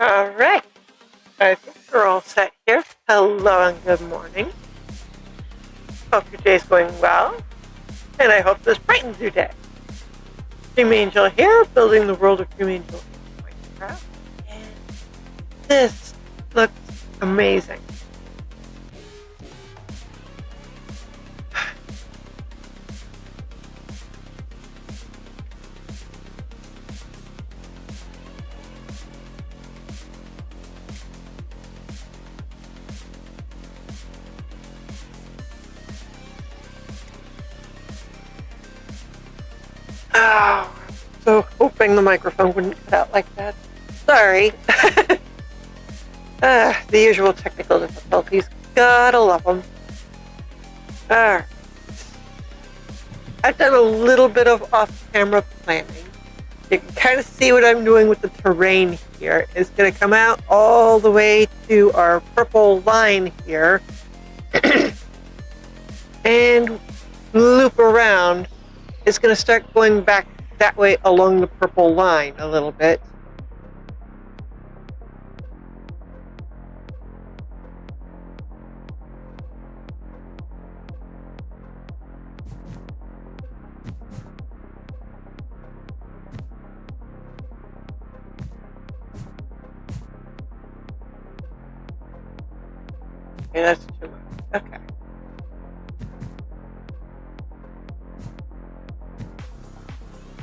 All right. I think we're all set here. Hello and good morning. Hope your day's going well. And I hope this brightens your day. Dream Angel here, building the world of Dream Angel in Minecraft. And this looks amazing. Oh, so hoping the microphone wouldn't cut out like that. Sorry. The usual technical difficulties. Gotta love them. Alright. I've done a little bit of off-camera planning. You can kind of see what I'm doing with the terrain here. It's going to come out all the way to our purple line here. And loop around. It's going to start going back that way along the purple line a little bit. Okay, that's too much. Okay.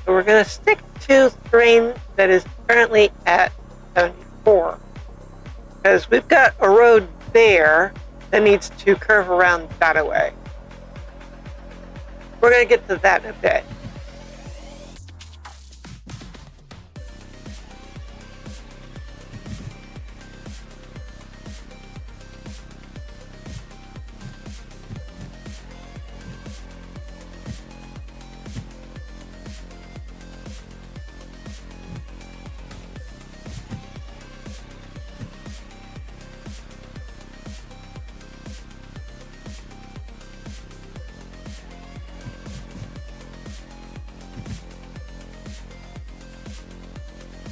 So we're going to stick to terrain that is currently at 74. Because we've got a road there that needs to curve around that way. We're going to get to that in a bit.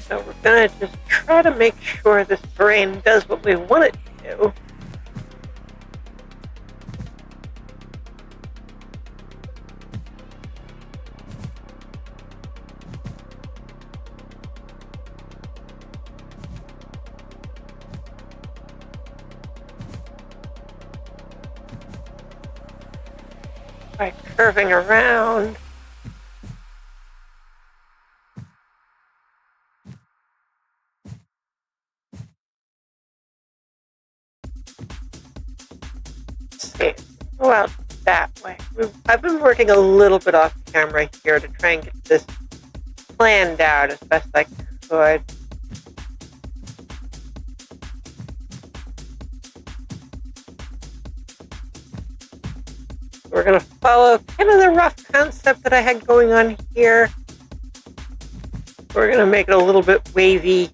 So we're going to just try to make sure this terrain does what we want it to do. By curving around. Go out that way. I've been working a little bit off camera here to try and get this planned out as best I could. We're going to follow kind of the rough concept that I had going on here. We're going to make it a little bit wavy.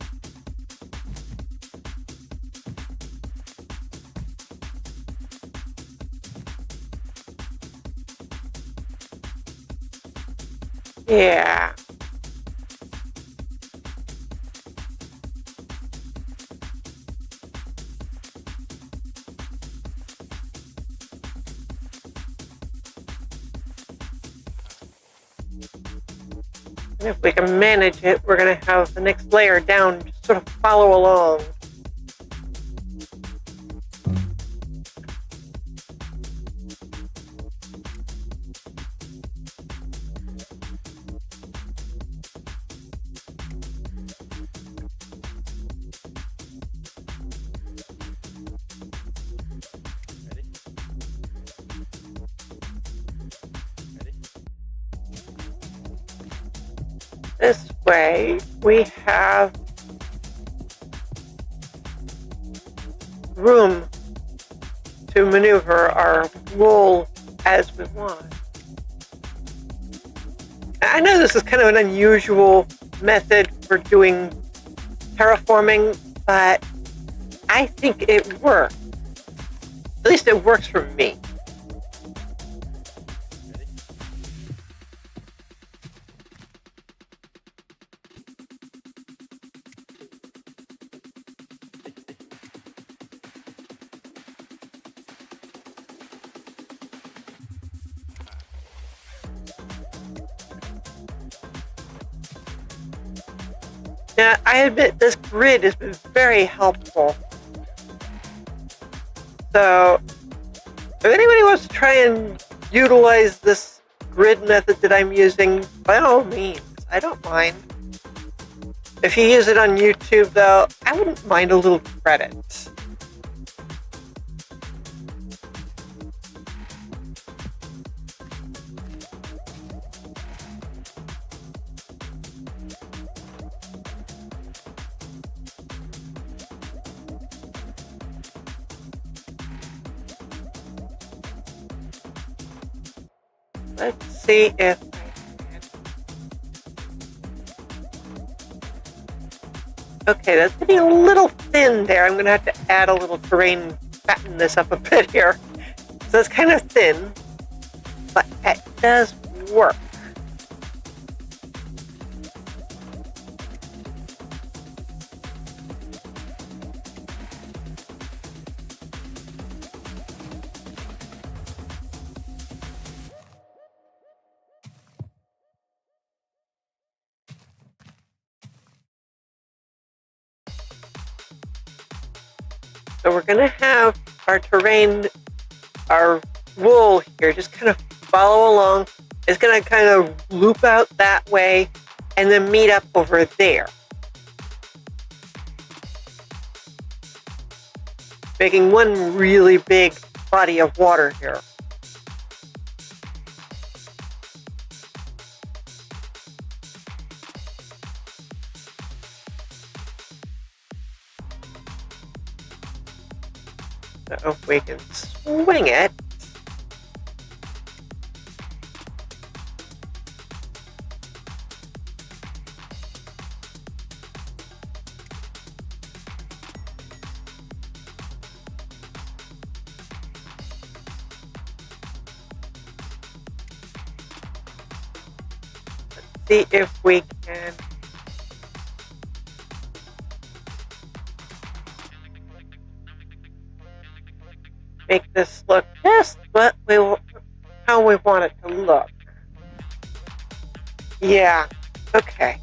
Yeah. And if we can manage it, we're going to have the next layer down just sort of follow along. This way, we have room to maneuver our wool as we want. I know this is kind of an unusual method for doing terraforming, but I think it works. At least it works for me. Now, I admit this grid has been very helpful. So, if anybody wants to try and utilize this grid method that I'm using, by all means, I don't mind. If you use it on YouTube, though, I wouldn't mind a little credit. Let's see if I can. Okay, that's getting a little thin there. I'm going to have to add a little terrain, fatten this up a bit here. So it's kind of thin, but it does work. So we're going to have our terrain, our wool here, just kind of follow along. It's going to kind of loop out that way and then meet up over there, making one really big body of water here. So if we can swing it. Let's see if we can make this look just how we want it to look. Yeah, okay.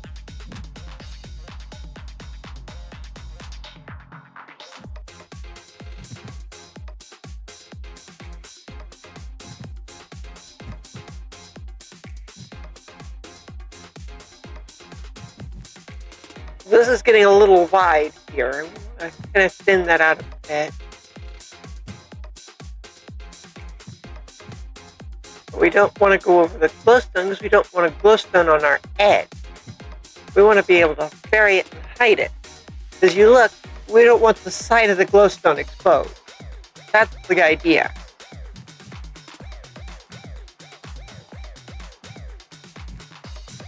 This is getting a little wide here. I'm going to thin that out a bit. We don't want to go over the glowstone because we don't want a glowstone on our edge. We want to be able to bury it and hide it. As you look, we don't want the side of the glowstone exposed. That's the idea.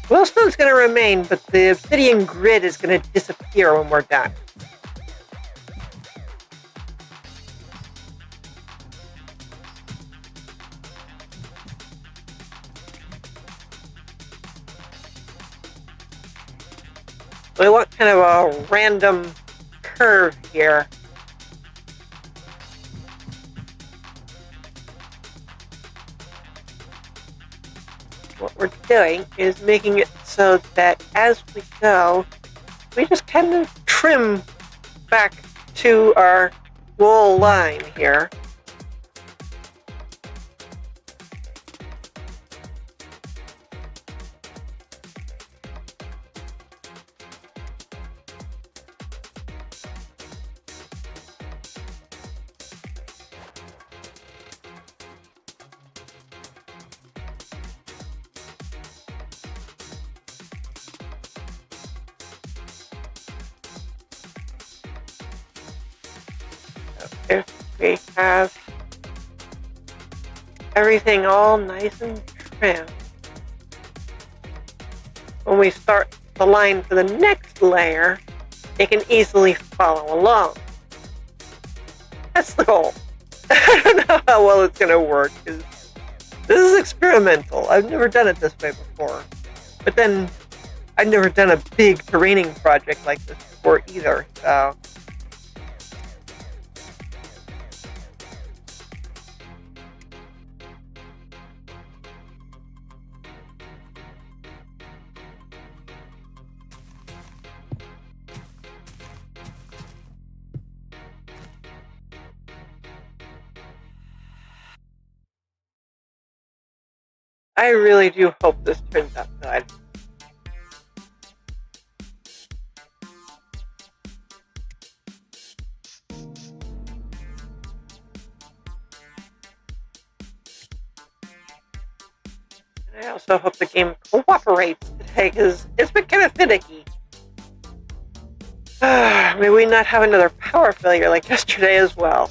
Glowstone's going to remain, but the obsidian grid is going to disappear when we're done. We want kind of a random curve here. What we're doing is making it so that as we go, we just kind of trim back to our wool line here. If we have everything all nice and trim, when we start the line for the next layer, it can easily follow along. That's the goal. I don't know how well it's going to work. This is experimental. I've never done it this way before. But then, I've never done a big terraining project like this before either, so... I really do hope this turns out good. And I also hope the game cooperates today, because it's been kind of finicky. May we not have another power failure like yesterday as well.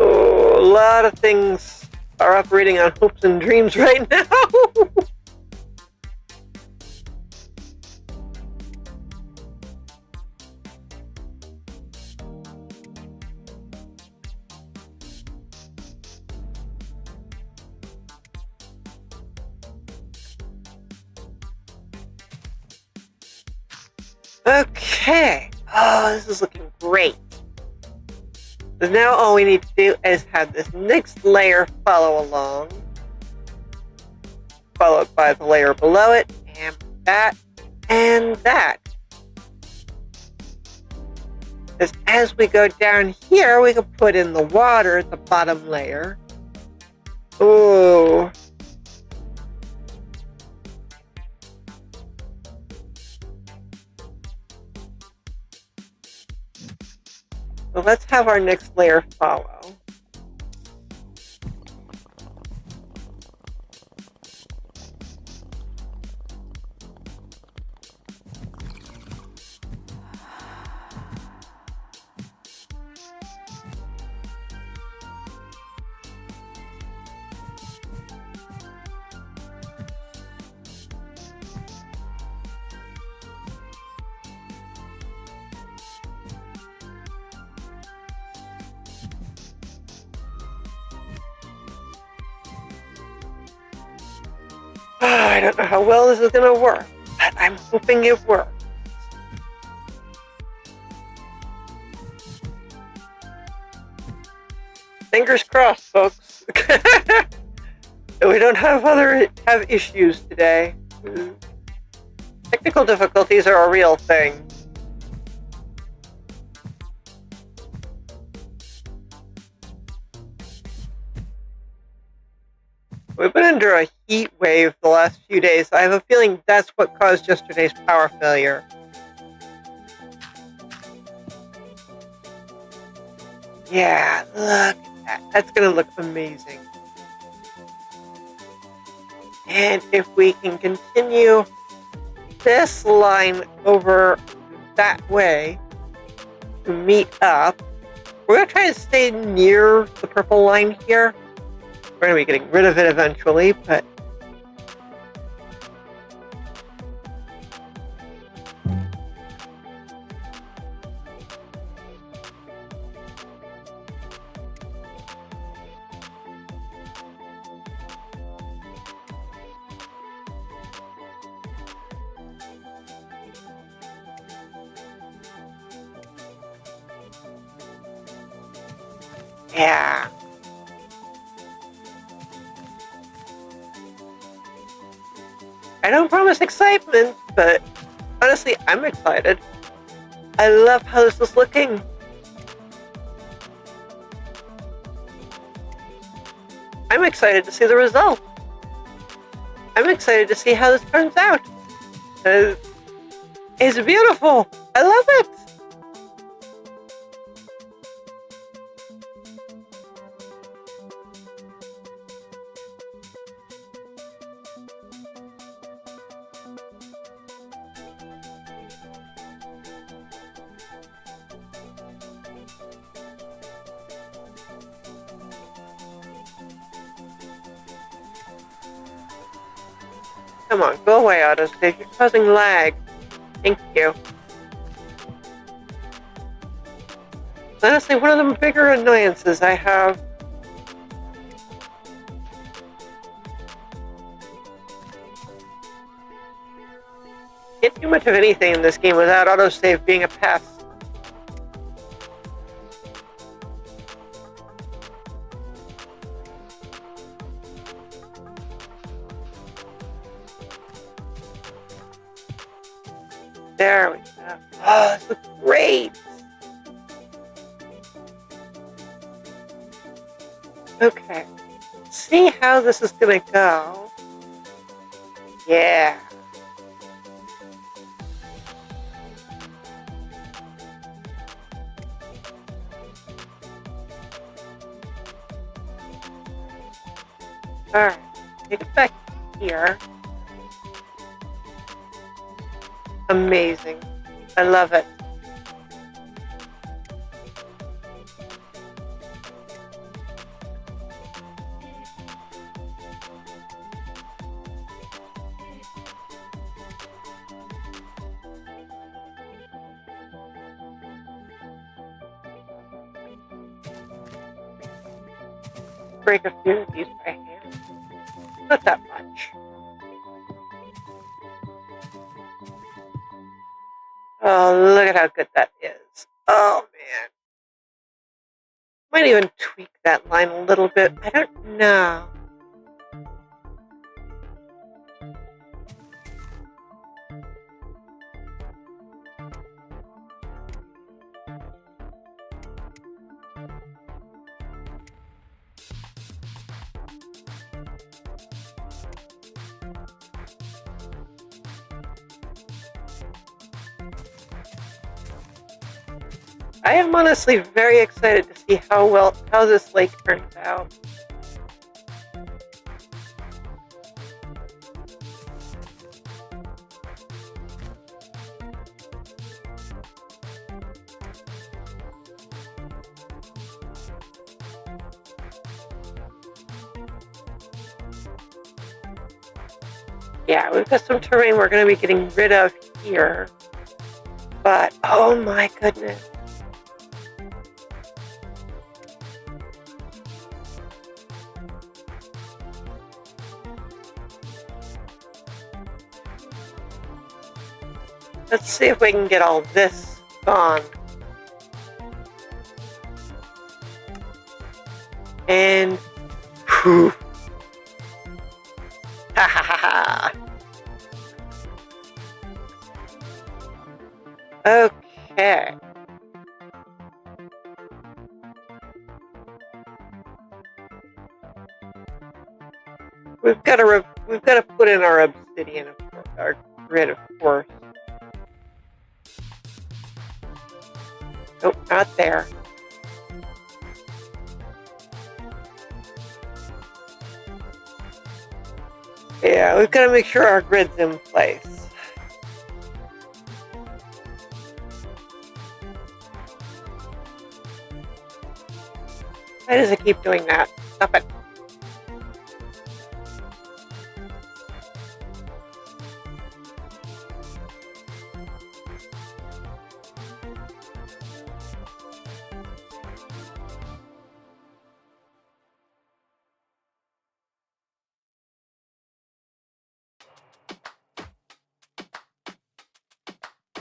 Oh, a lot of things are operating on hopes and dreams right now. Okay. Oh, this is looking great. So now all we need to do is have this next layer follow along, followed by the layer below it, and that, and that. Because as we go down here, we can put in the water at the bottom layer. Ooh. So let's have our next layer follow. I don't know how well this is going to work, but I'm hoping it works. Fingers crossed, folks. We don't have issues today. Technical difficulties are a real thing. We've been under a heat wave the last few days. I have a feeling that's what caused yesterday's power failure. Yeah, look at that. That's going to look amazing. And if we can continue this line over that way to meet up, we're going to try to stay near the purple line here. We're going to be getting rid of it eventually, but yeah. I don't promise excitement, but honestly, I'm excited. I love how this is looking. I'm excited to see the result. I'm excited to see how this turns out. It's beautiful. I love it. Come on, go away, autosave. You're causing lag. Thank you. Honestly, one of the bigger annoyances I have. Can't do much of anything in this game without autosave being a pest. There we go. Oh, this looks great. Okay. See how this is going to go. Yeah. Alright, take it back here. Amazing. I love it. Break a few of these by hand. Not that much. Oh, look at how good that is. Oh, man. Might even tweak that line a little bit. I don't know. I am honestly very excited to see how this lake turns out. Yeah, we've got some terrain we're going to be getting rid of here. But, oh my goodness. Let's see if we can get all this gone. And, whew. Ha ha ha ha. Okay. We've got to put in our obsidian, our grid, of course. Nope, not there. Yeah, we've got to make sure our grid's in place. Why does it keep doing that? Stop it.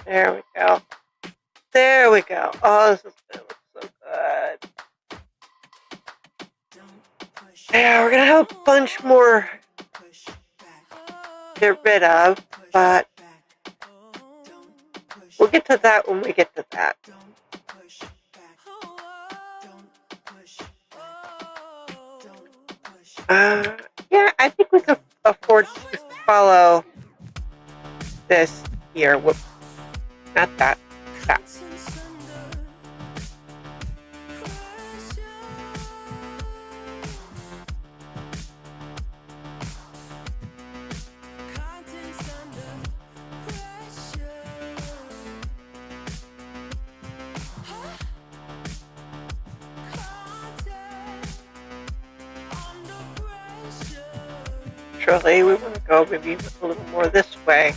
There we go. There we go. Oh, this is going to look so good. Yeah, we're going to have a bunch more to get rid of, but we'll get to that when we get to that. Yeah, I think we could afford to follow this here. Whoops. Not that. That. Surely we want to go maybe a little more this way.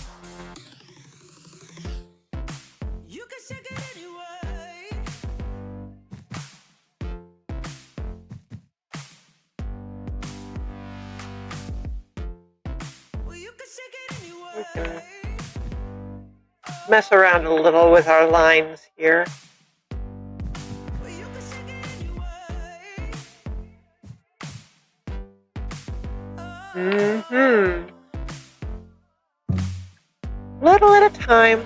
We can mess around a little with our lines here. Little at a time.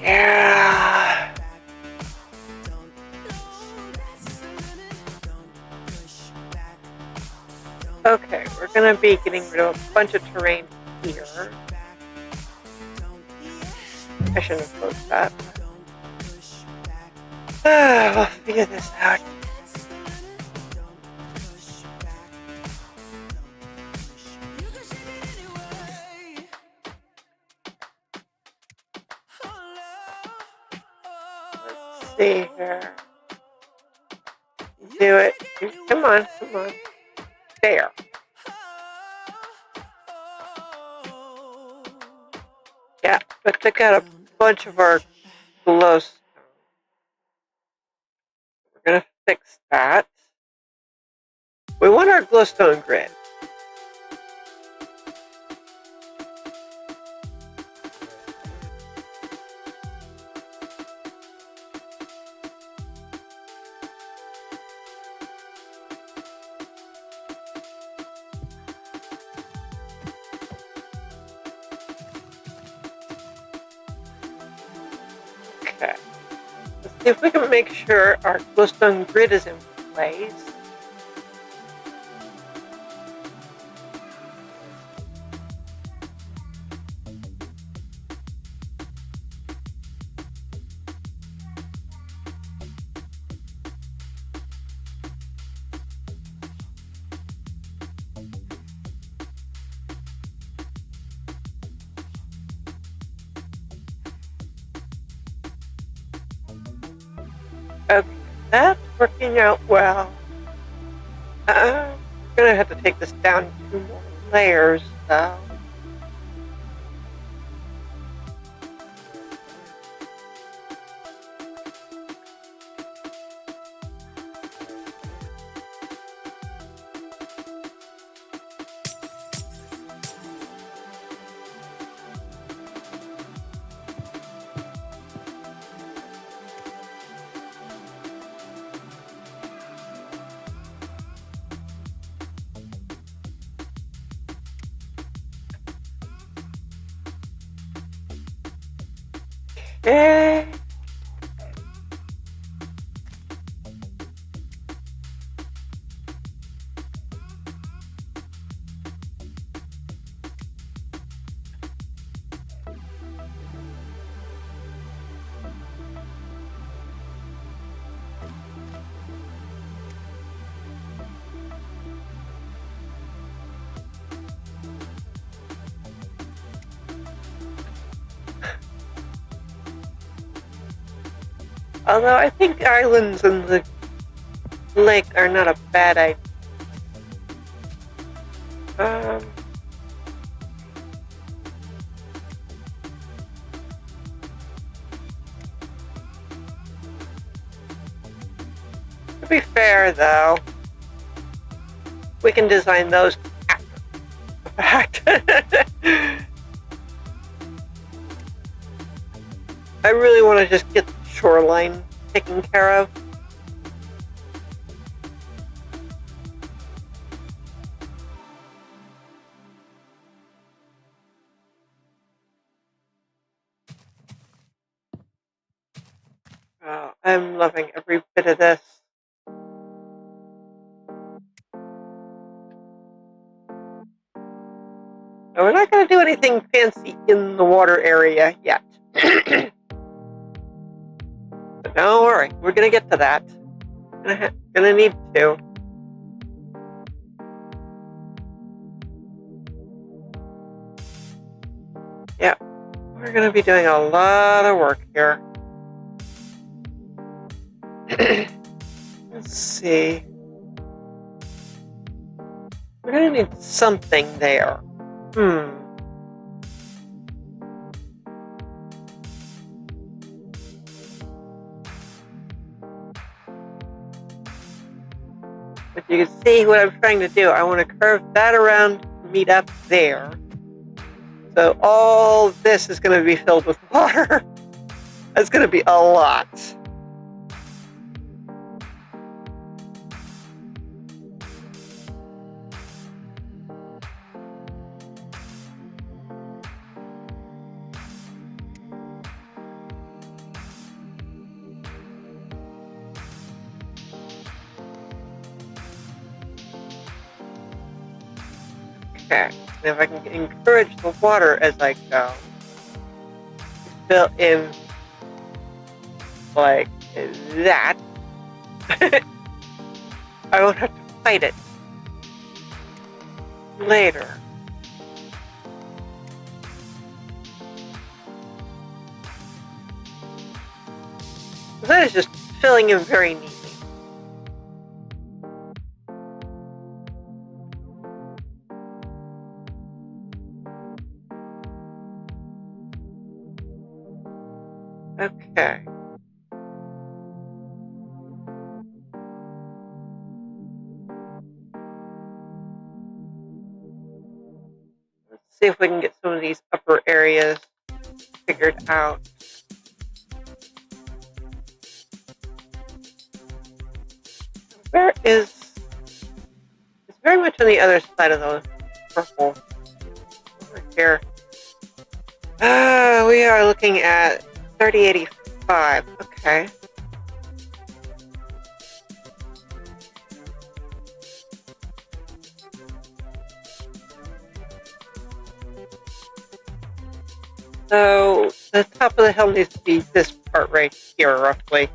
Yeah. Okay, we're gonna be getting rid of a bunch of terrain here. I shouldn't have closed that. We'll figure this out. Let's see here. Do it. Come on, come on. There. Yeah, but took out a bunch of our glowstone. We're gonna fix that. We want our glowstone grid. Okay. Let's see if we can make sure our glowstone grid is in place. Okay, that's working out well. We're gonna have to take this down 2 more layers, though. Okay. Although I think islands in the lake are not a bad idea. To be fair, though, we can design those after the fact. I really want to just get the shoreline taken care of. Oh, I'm loving every bit of this. And we're not going to do anything fancy in the water area yet. But don't worry, we're going to get to that. Gonna need to. Yeah, we're going to be doing a lot of work here. Let's see. We're going to need something there. If you can see what I'm trying to do, I want to curve that around, meet up there. So all this is going to be filled with water. That's going to be a lot. Okay, and if I can encourage the water as I go, fill in like that, I won't have to fight it later. That is just filling in very neatly. Okay. Let's see if we can get some of these upper areas figured out. Where is... It's very much on the other side of the purple. Over here. We are looking at 3085. Okay. So the top of the hill needs to be this part right here, roughly.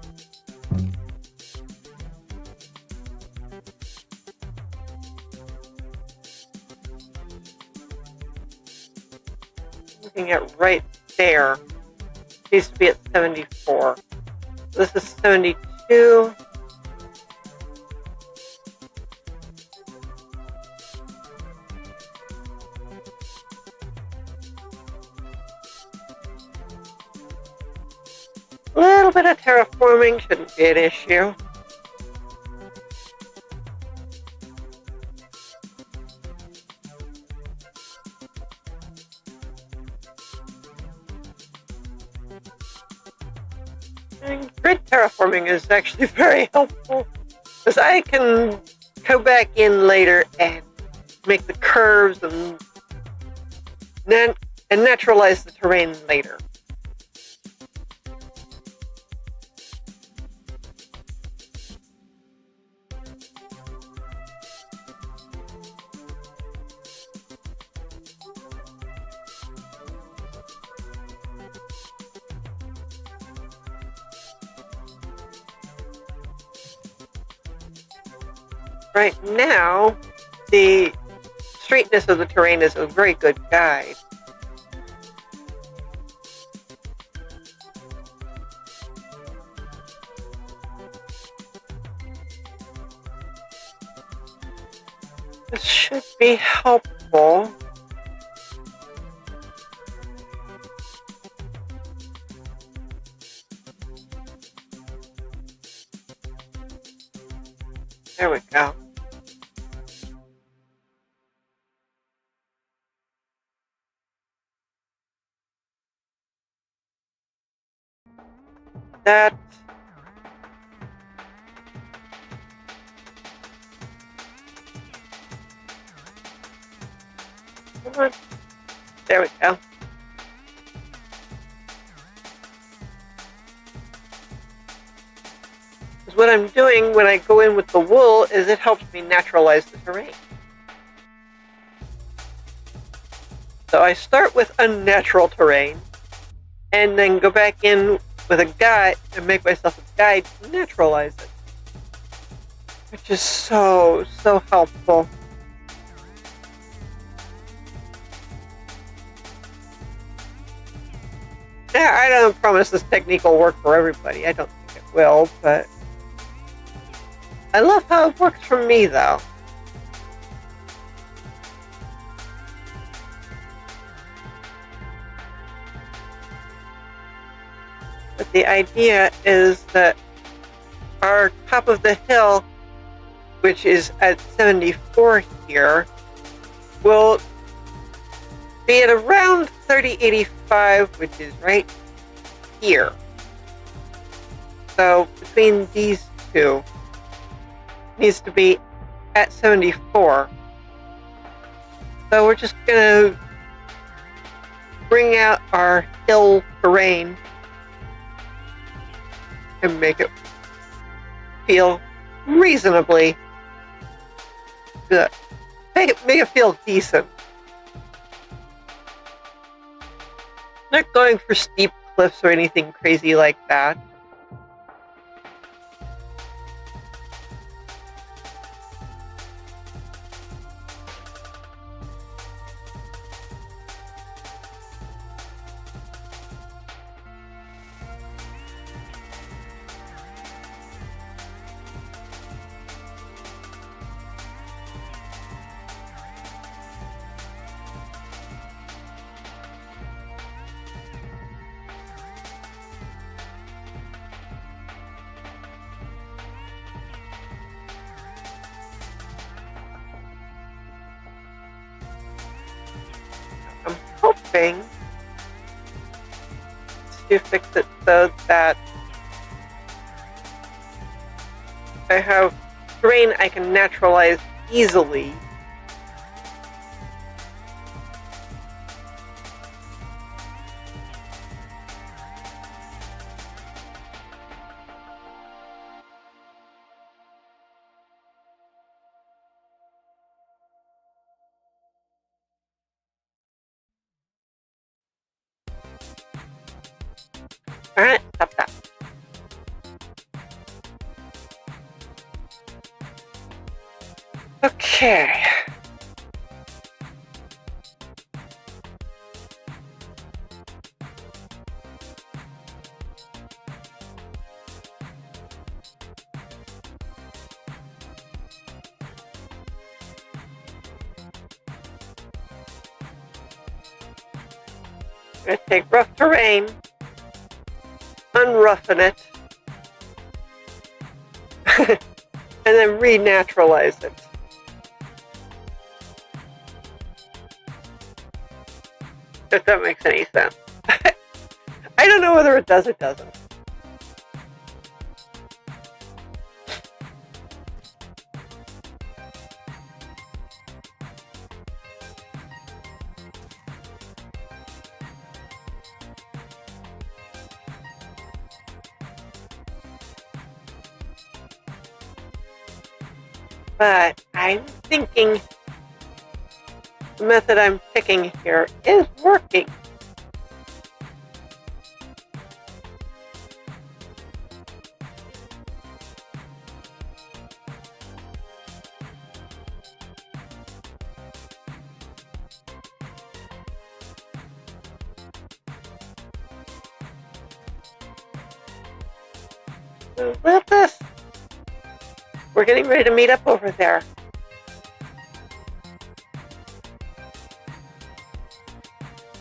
Looking at right there. It needs to be at 74. This is 72. A little bit of terraforming shouldn't be an issue. And grid terraforming is actually very helpful, because I can go back in later and make the curves and naturalize the terrain later. Right now, the straightness of the terrain is a very good guide. This should be helpful. There we go. That. Come on. There we go. Because what I'm doing when I go in with the wool is it helps me naturalize the terrain. So I start with unnatural terrain and then go back in with a guide and make myself a guide to naturalize it. Which is so helpful. Yeah, I don't promise this technique will work for everybody. I don't think it will, but I love how it works for me, though. But the idea is that our top of the hill, which is at 74 here, will be at around 3085, which is right here. So between these two, needs to be at 74. So we're just going to bring out our hill terrain and make it feel reasonably good. Make it feel decent. Not going for steep cliffs or anything crazy like that. I'm hoping to fix it so that I have terrain I can naturalize easily. Alright, stop that. Okay. I'm going to take rough terrain, unroughen it, and then renaturalize it. If that makes any sense. I don't know whether it does or doesn't. But I'm thinking the method I'm picking here is working. So with this, we're getting ready to meet up over there.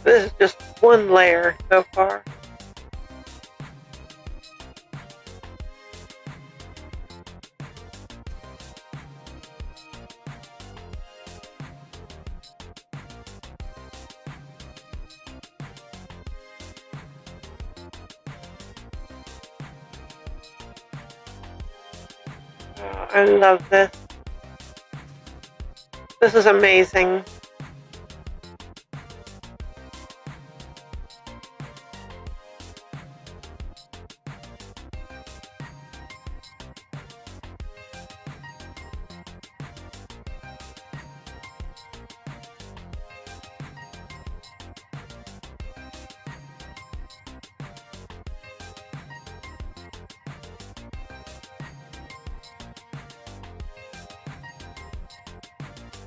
This is just one layer so far. Oh, I love this. This is amazing.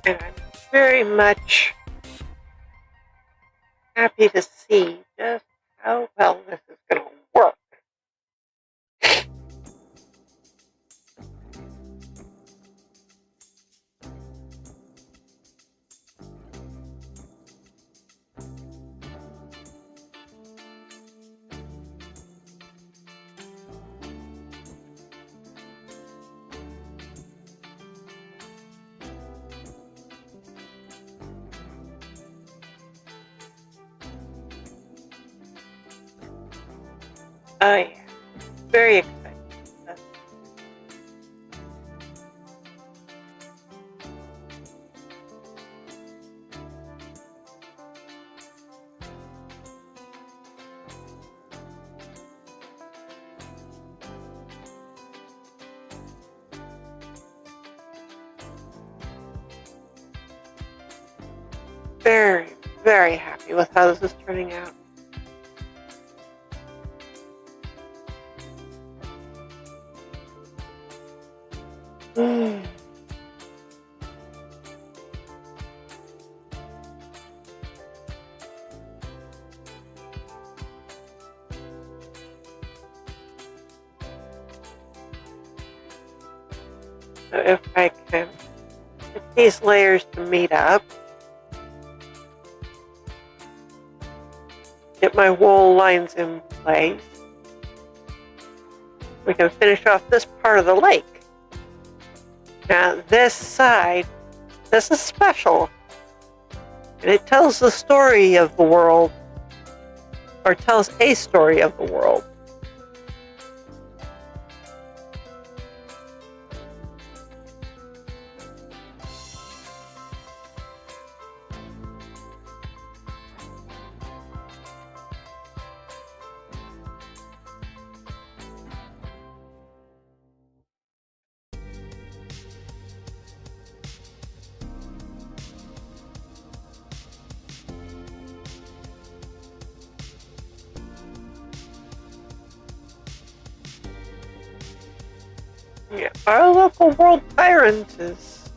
And I'm very much happy to see just how well this is going to work. Oh yeah, very excited. Very, very happy with how this is turning out. Mm. So if I can get these layers to meet up, get my wool lines in place, we can finish off this part of the lake. Now this side, this is special, and it tells the story of the world, or tells a story of the world. Yeah, our local world tyrant is,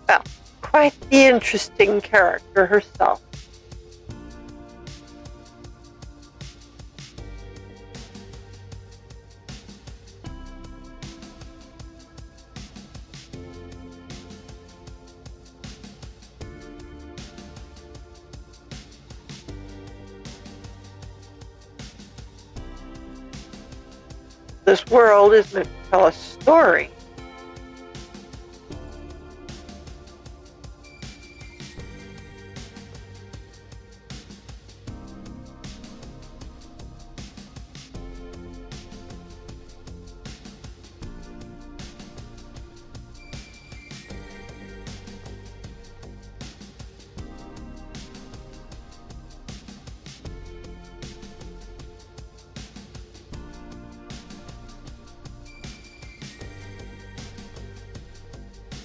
well, quite the interesting character herself. This world is meant to tell a story.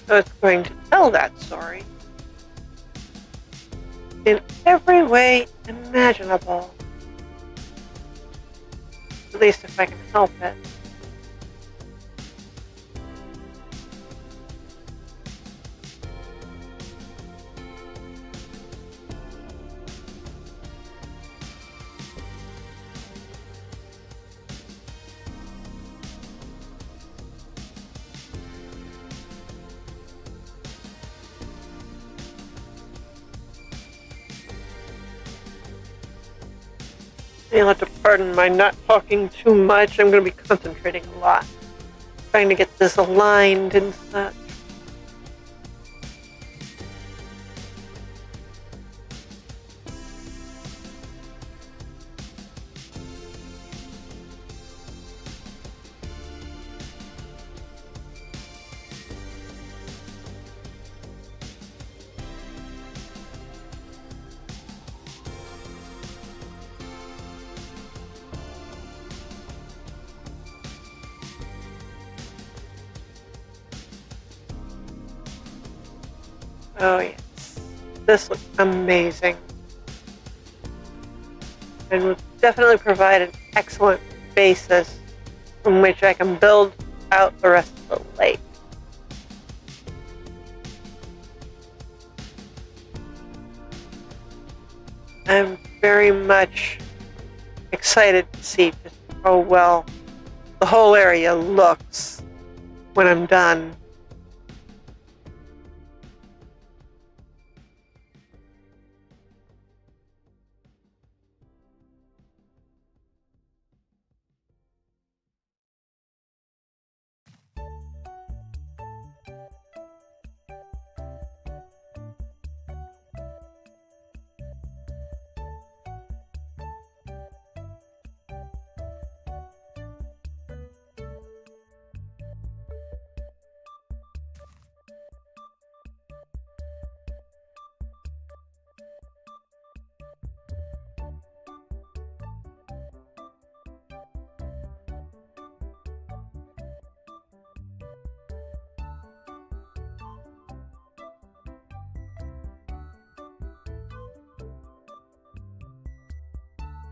So it's going to tell that story in every way imaginable. At least if I can help it. You'll have to pardon my not talking too much. I'm going to be concentrating a lot, trying to get this aligned and such. Oh yes, this looks amazing, and will definitely provide an excellent basis from which I can build out the rest of the lake. I'm very much excited to see just how well the whole area looks when I'm done.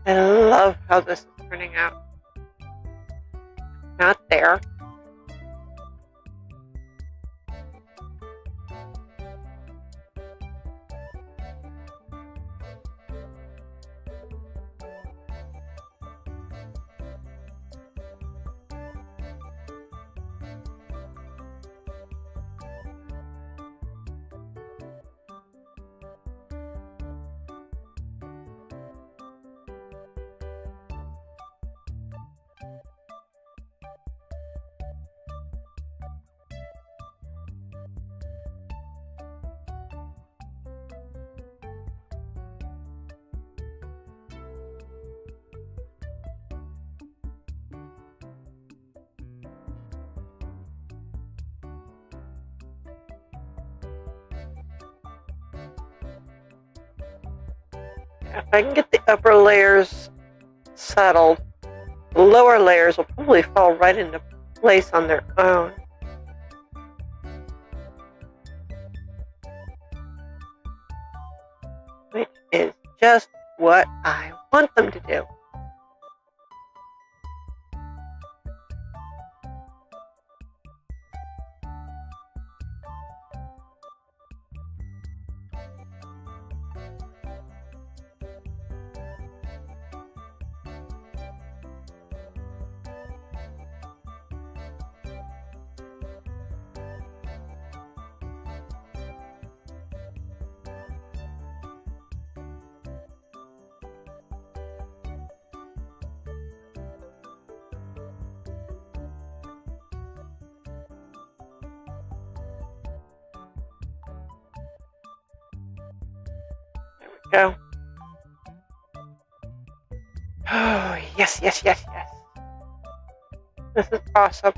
I love how this is turning out. Not there. If I can get the upper layers settled, the lower layers will probably fall right into place on their own. Which is just what I want them to do. Go. Oh, yes, yes, yes, yes. This is awesome.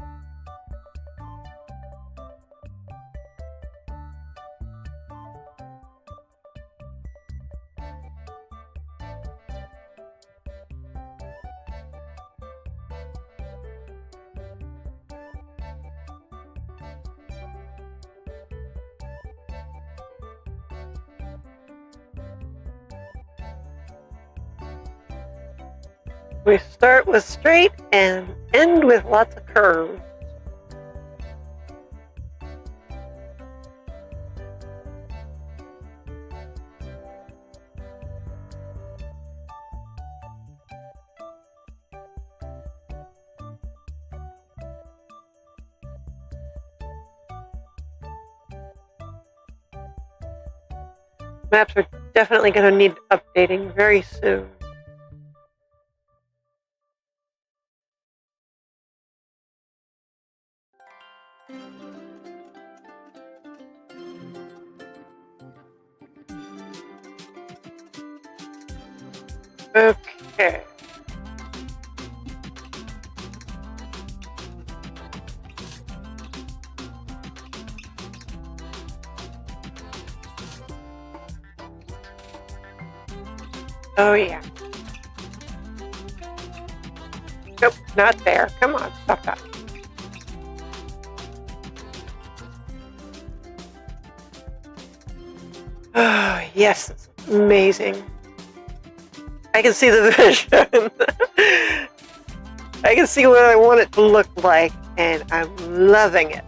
We start with straight and end with lots of curves. Maps are definitely going to need updating very soon. Okay. Oh, yeah. Nope, not there. Come on, stop that. Oh, yes, it's amazing. I can see the vision. I can see what I want it to look like, and I'm loving it.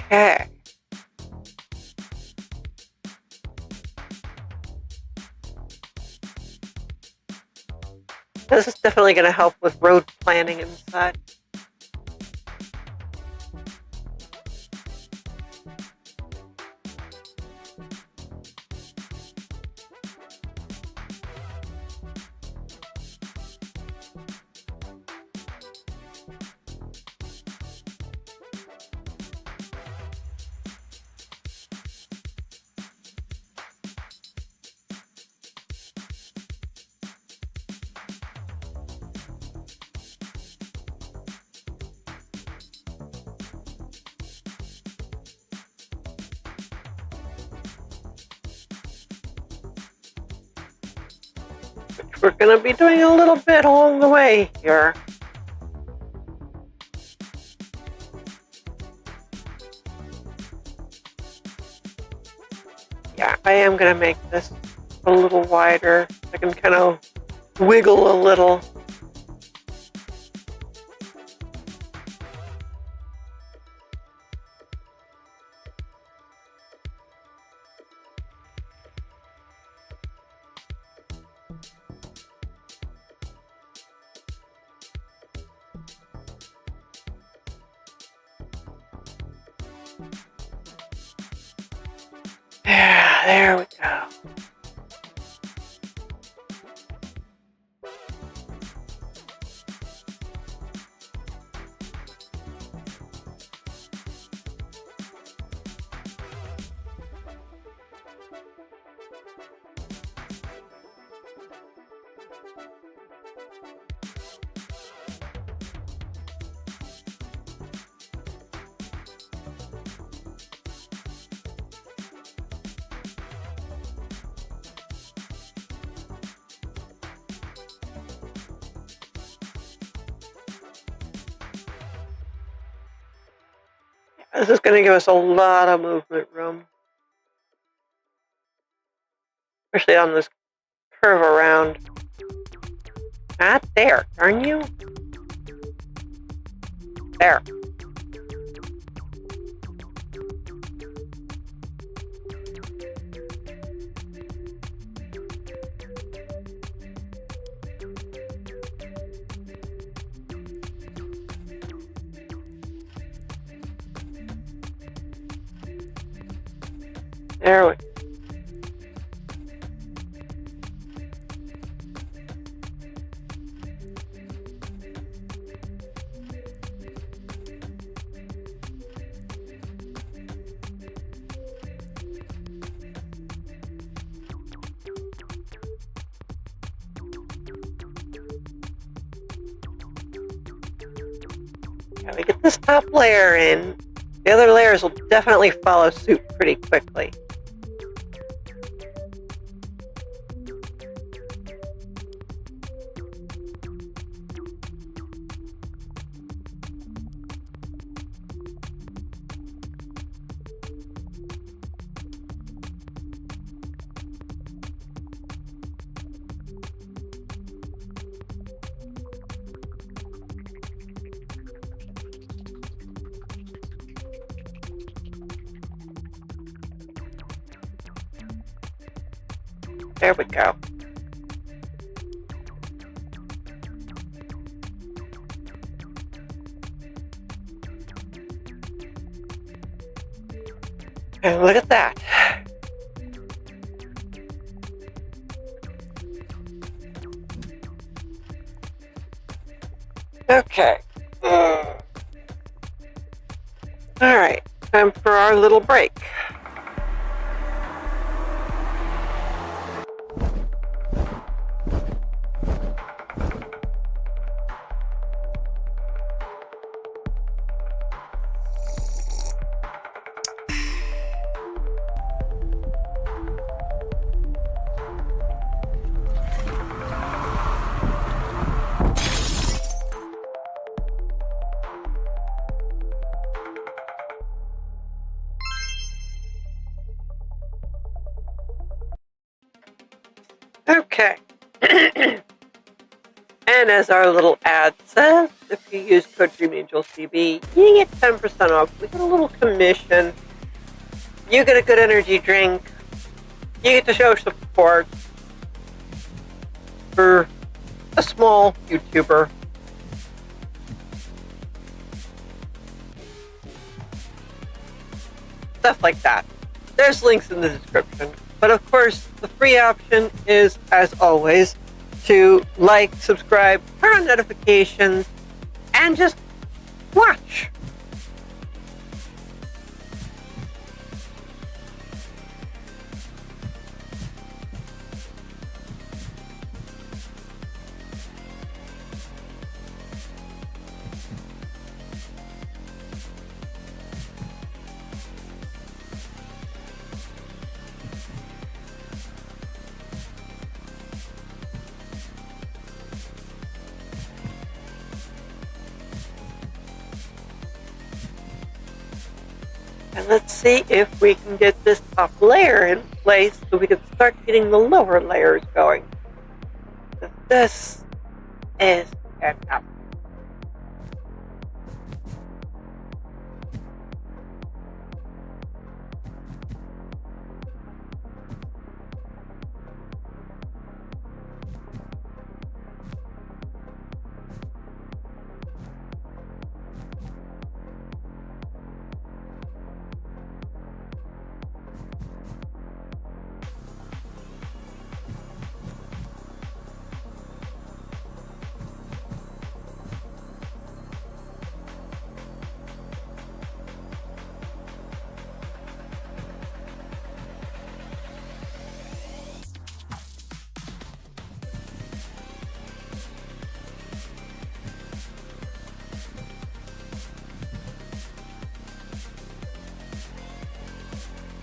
Okay. This is definitely going to help with road planning and such. We're going to be doing a little bit along the way here. Yeah, I am going to make this a little wider. I can kind of wiggle a little. Yeah, there we go. This is going to give us a lot of movement room, especially on this curve around. Not there, darn you. There. There we go. Now we get this top layer in. The other layers will definitely follow suit pretty quickly. There we go. And look at that. Okay. All right. Time for our little break. Okay. And as our little ad says, if you use code DreamAngelCB, you get 10% off. We get a little commission. You get a good energy drink. You get to show support for a small YouTuber. Stuff like that. There's links in the description. But of course, the free option is, as always, to like, subscribe, turn on notifications, and just watch. And let's see if we can get this top layer in place so we can start getting the lower layers going. This is enough.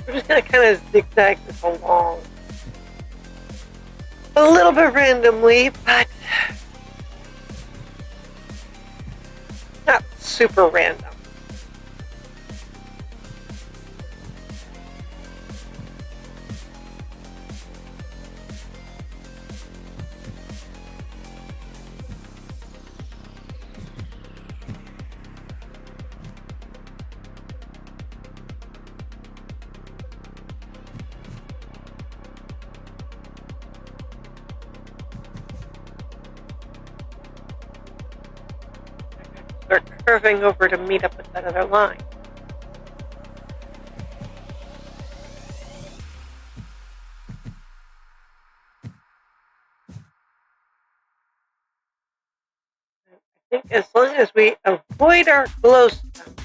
We're just going to kind of zigzag this along. A little bit randomly, but not super random. They're curving over to meet up with that other line. I think as long as we avoid our glowstone,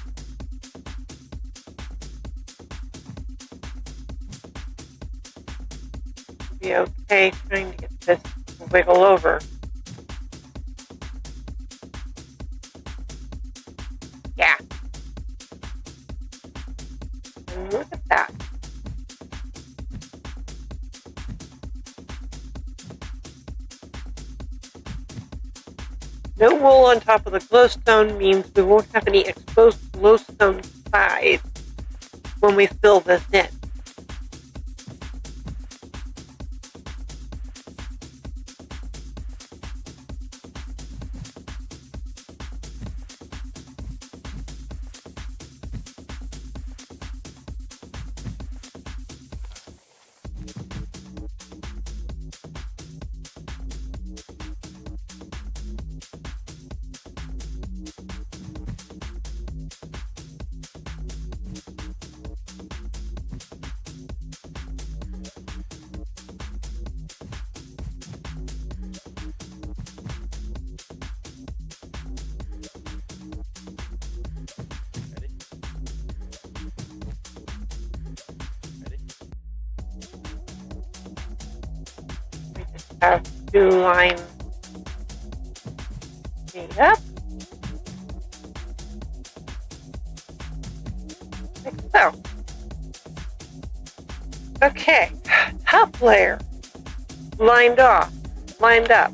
we'll be okay trying to get this to wiggle over. Yeah. And look at that. No wool on top of the glowstone means we won't have any exposed glowstone sides when we fill this in. Have two lines made up, like so. Okay, top layer lined off, lined up.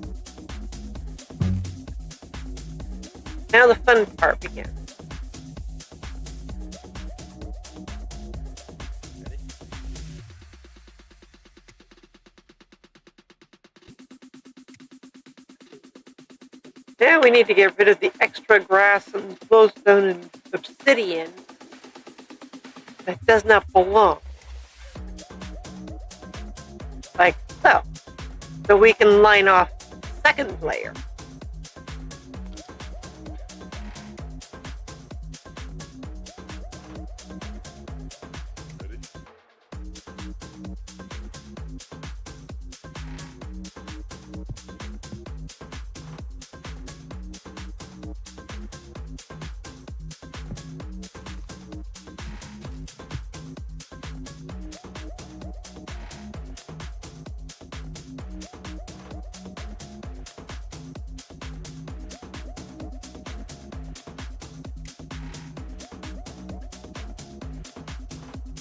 Now the fun part begins. Now we need to get rid of the extra grass and glowstone and obsidian that does not belong. Like so. So we can line off the second layer.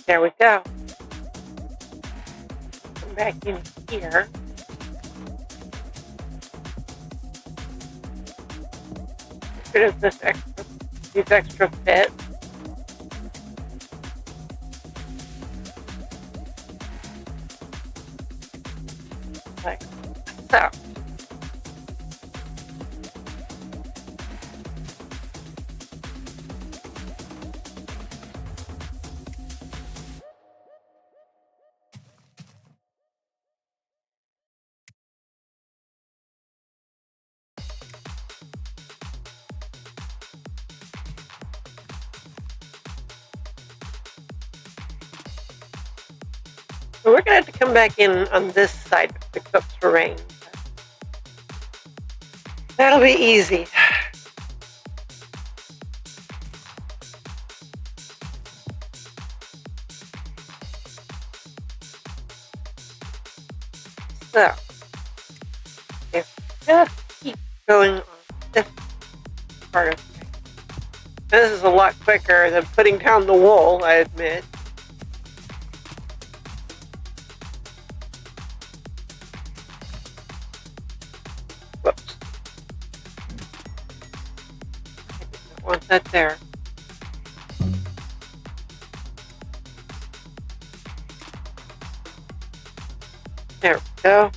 There we go. Come back in here. Get rid of these extra bits. Like so. So we're going to have to come back in on this side to fix up terrain. That'll be easy. So, if we just keep going on this part of things. This is a lot quicker than putting down the wool, I admit. that there. There we go.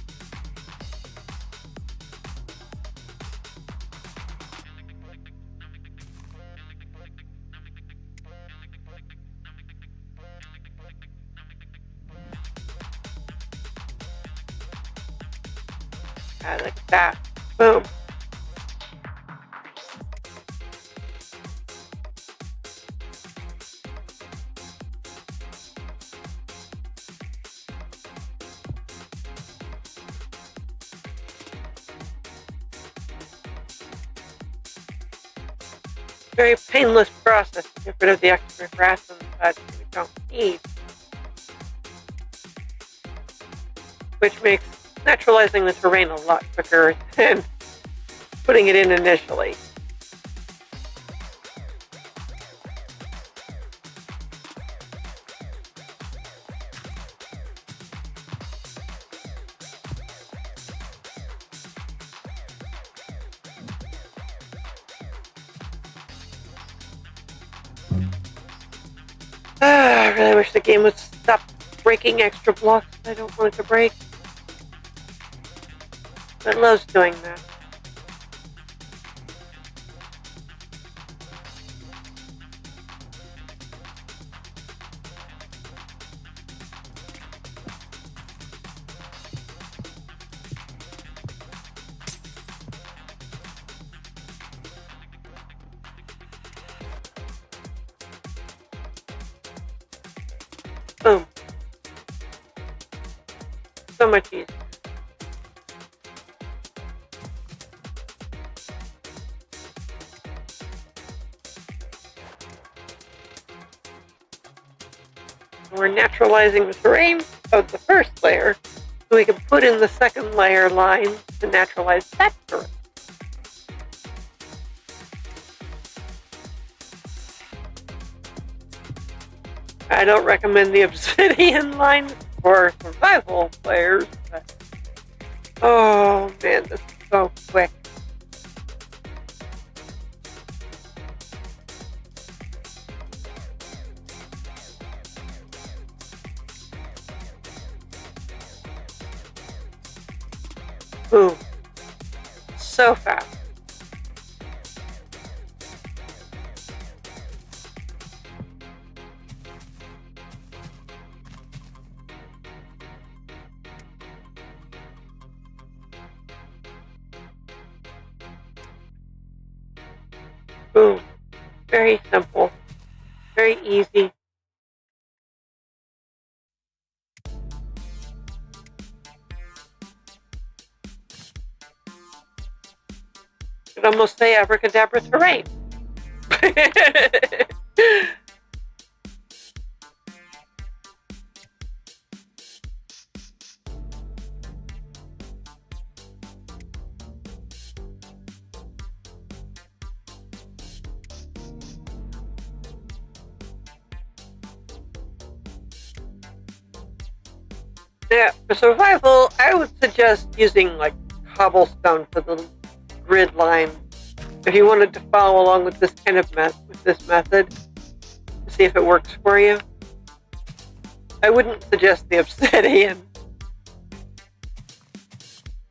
Like that. Boom. Very painless process to get rid of the extra grass on the side that we don't need, which makes naturalizing the terrain a lot quicker than putting it in initially. I really wish the game would stop breaking extra blocks I don't want it to break. But it loves doing that. Boom. So much easier. We're naturalizing the terrain of the first layer so we can put in the second layer line to naturalize that terrain. I don't recommend the obsidian line for survival players, but oh man, this is so quick. Boom. So fast. Boom. Very simple. Very easy. You could almost say abracadabra terrain. Yeah, for survival, I would suggest using like cobblestone for the grid line. If you wanted to follow along with this kind of method, to see if it works for you, I wouldn't suggest the obsidian.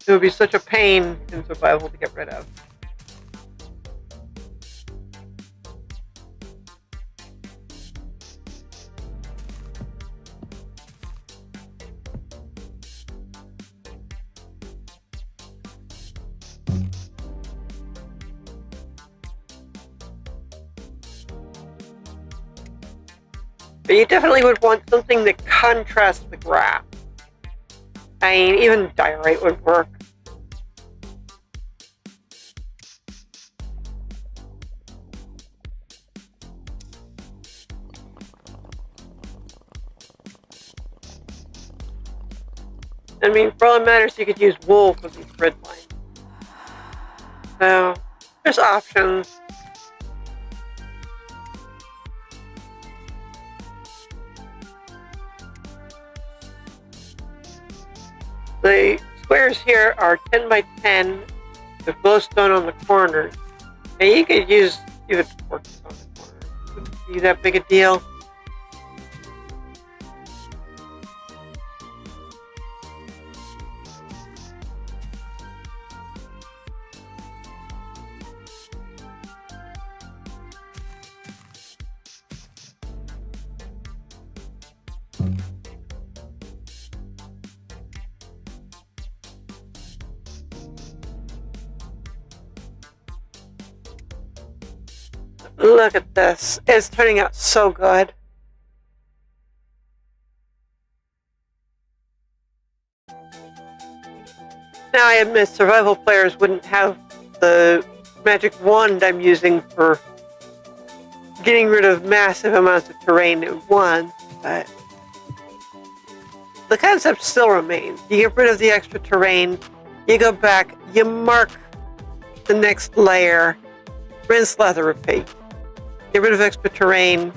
It would be such a pain in survival to get rid of. But you definitely would want something that contrasts the grass. I mean, even diorite would work. I mean, for all that matters, you could use wool for these grid lines. So, there's options. The squares here are 10 by 10 with glowstone on the corners. And you could use even 14. be that big a deal. Look at this. It's turning out so good. Now I admit survival players wouldn't have the magic wand I'm using for getting rid of massive amounts of terrain at once, but the concept still remains. You get rid of the extra terrain, you go back, you mark the next layer, rinse, lather, repeat. Get rid of extra terrain,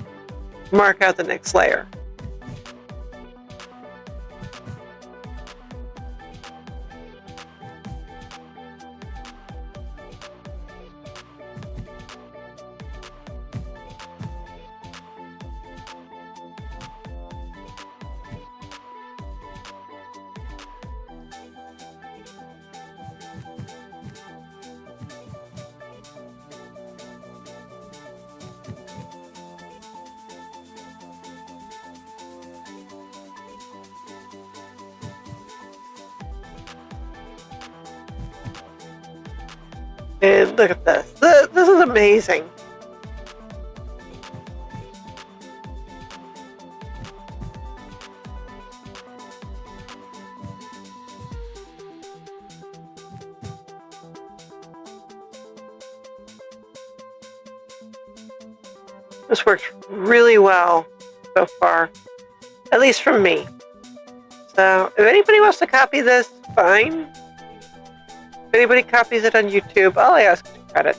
mark out the next layer. And look at this. This is amazing. This works really well so far, at least from me. So if anybody wants to copy this, fine. If anybody copies it on YouTube, I'll ask for credit.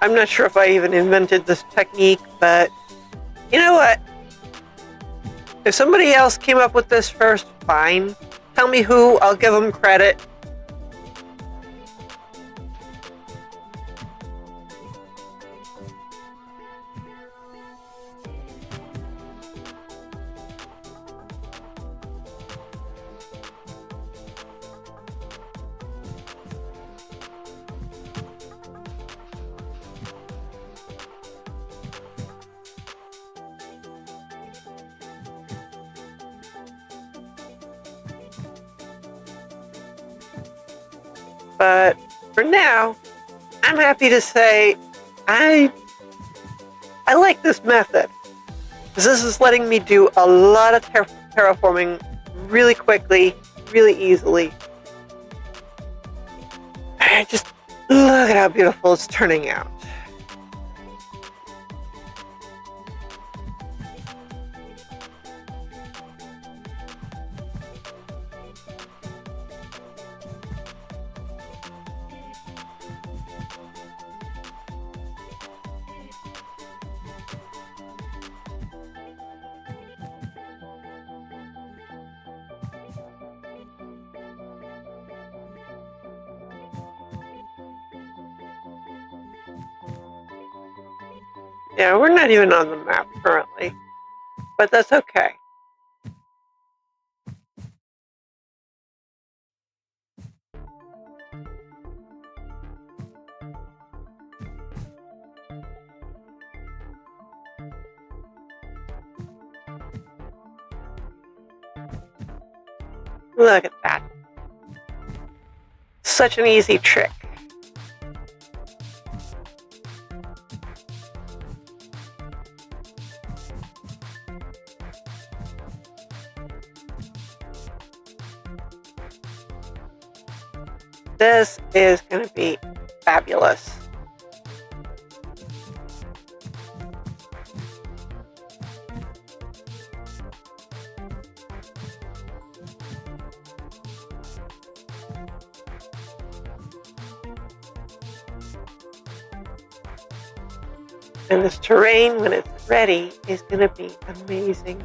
I'm not sure if I even invented this technique, but you know what? If somebody else came up with this first, fine. Tell me who, I'll give them credit. But for now, I'm happy to say I like this method, because this is letting me do a lot of terraforming really quickly, really easily. And just look at how beautiful it's turning out. Yeah, we're not even on the map currently, but that's okay. Look at that. Such an easy trick. This is going to be fabulous. And this terrain, when it's ready, is going to be amazing.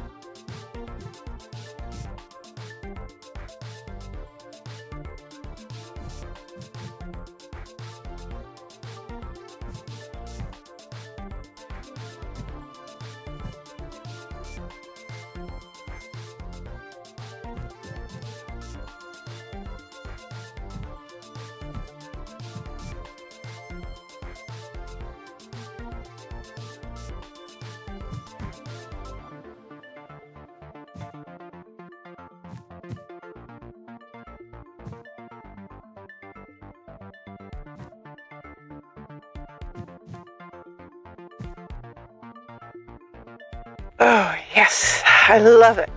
Oh, yes. I love it.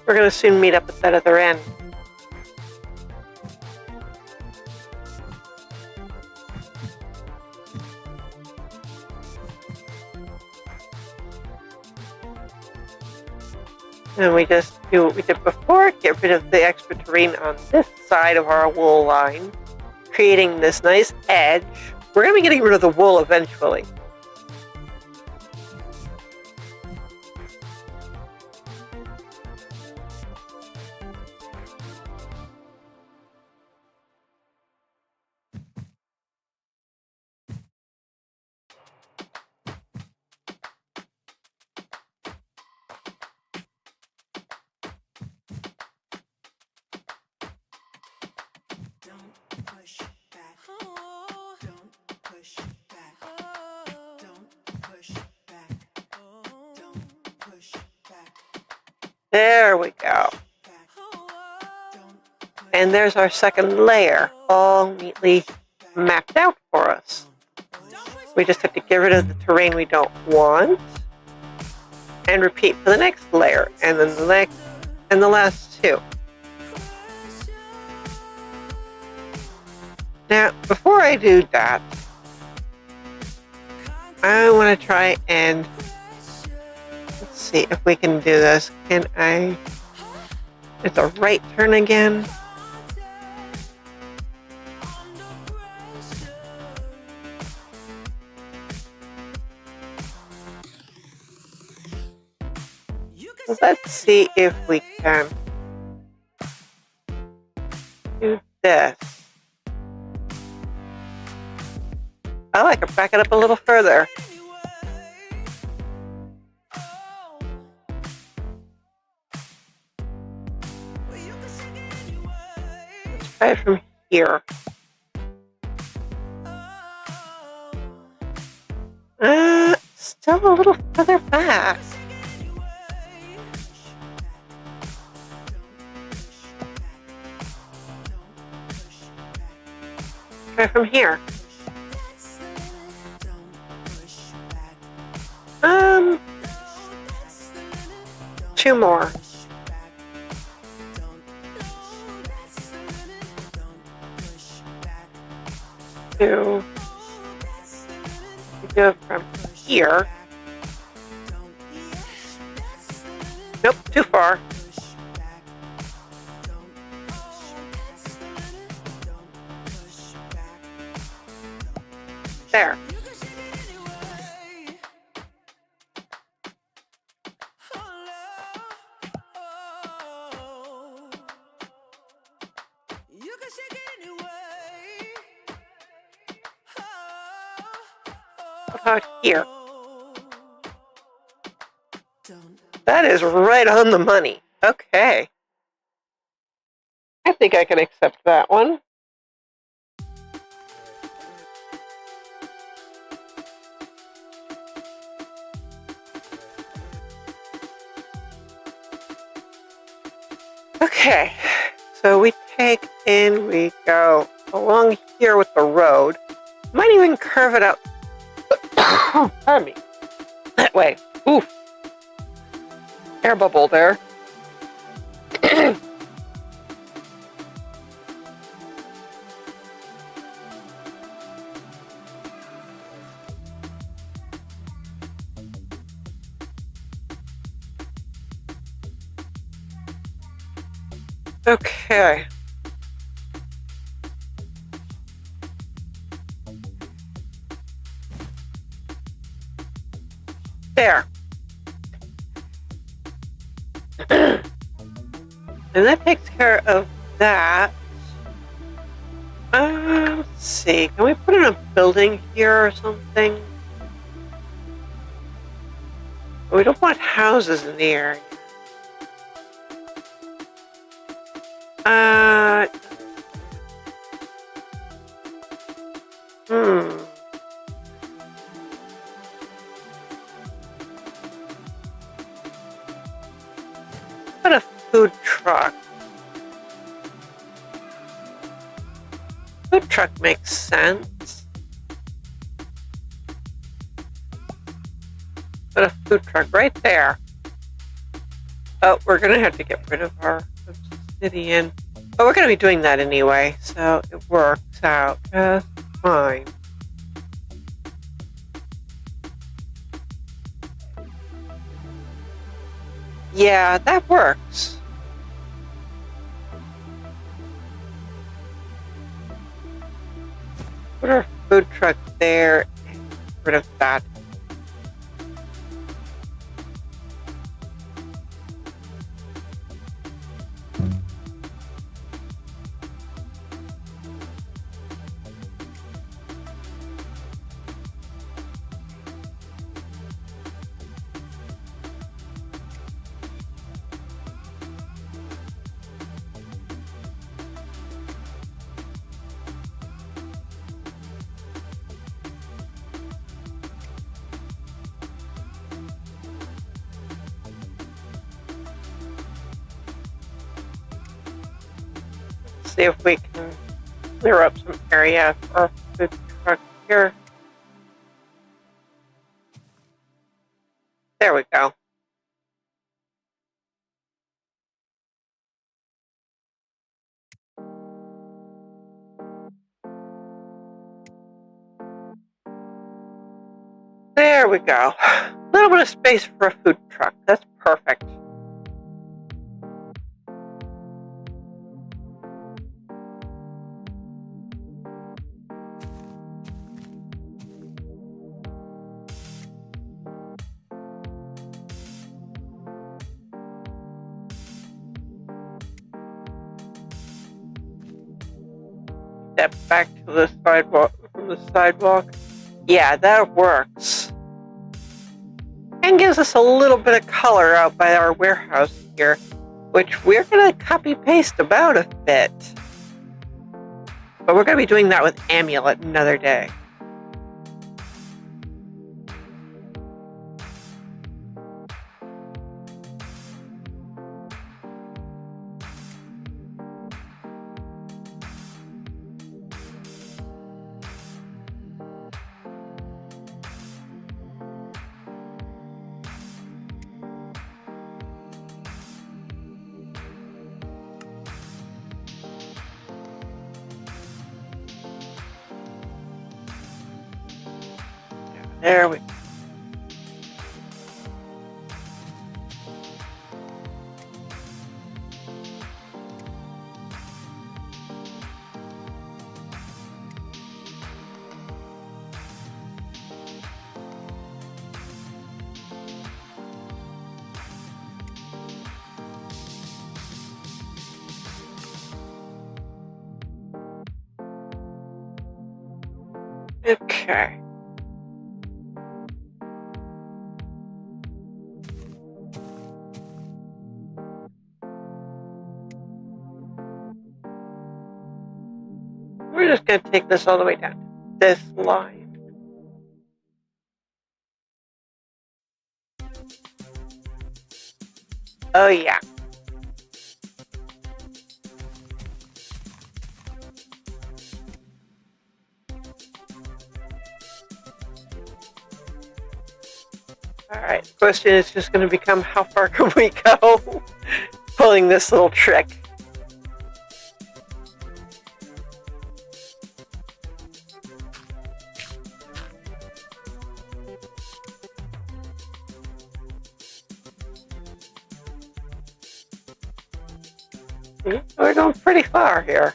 We're going to soon meet up at that other end. And we just do what we did before, get rid of the extra terrain on this side of our wool line, creating this nice edge. We're going to be getting rid of the wool eventually. There we go. And there's our second layer, all neatly mapped out for us. We just have to get rid of the terrain we don't want and repeat for the next layer, and then the next, and the last two. Now, before I do that, I want to try and let's see if we can do this. Can I? It's a right turn again. Let's see if we can do this. I like to back it up a little further. Let's try it from here. Still a little further back. Try from here. Two more. Two. We do it from here. Nope, too far. There. About here. That is right on the money. Okay. I think I can accept that one. Okay, so we take in, we go along here with the road. Might even curve it out. Pardon me. That way. Oof. Air bubble there. Okay. There. And that takes care of that. Let's see. Can we put in a building here or something? We don't want houses in the area. Put a food truck. Food truck makes sense. Put a food truck right there. Oh, we're going to have to get rid of our obsidian. But we're going to be doing that anyway, so it works out just fine. Yeah, that works. Put our food truck there and get rid of that. See if we can clear up some area for our food truck here. There we go. There we go. A little bit of space for a food truck. That's perfect. Step back to the sidewalk from the sidewalk. Yeah, that works. And gives us a little bit of color out by our warehouse here, which we're going to copy paste about a bit. But we're going to be doing that with Amulet another day. There we go. Okay. We're just going to take this all the way down this line. Oh, yeah. All right. The question is just going to become how far can we go pulling this little trick? We're going pretty far here.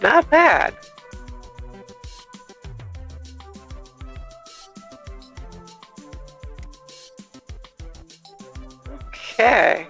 Not bad. Okay.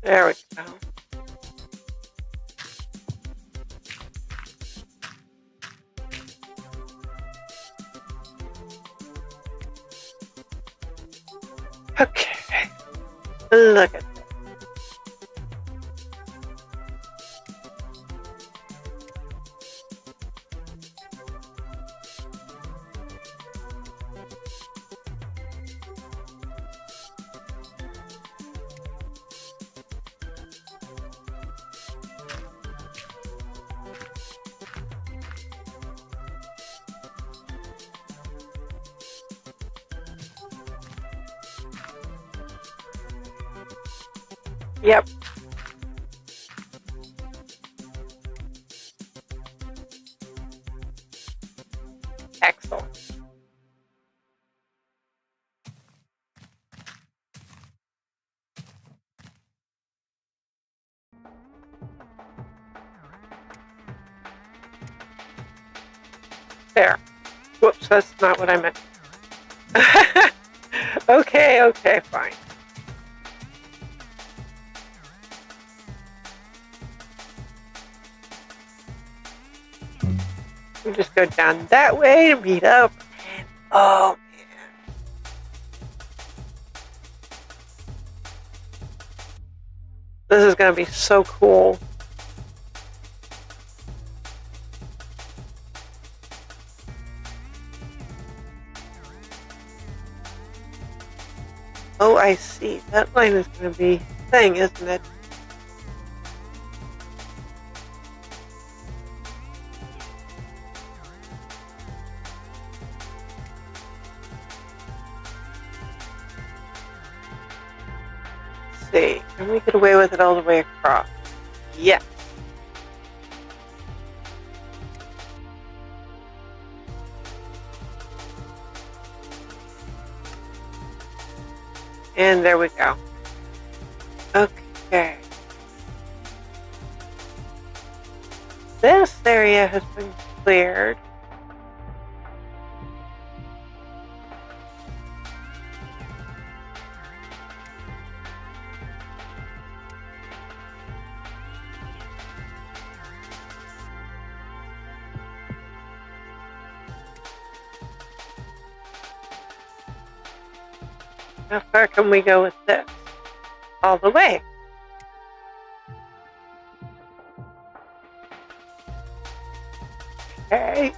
There we go. Okay. Look at that. Yep. Excellent. There. Whoops, that's not what I meant. Okay, fine. We just go down that way to meet up. And oh man. This is gonna be so cool. Oh, I see. That line is gonna be a thing, isn't it? See, can we get away with it all the way across? Yes. And there we go. Okay. This area has been cleared. How far can we go with this? All the way. Okay.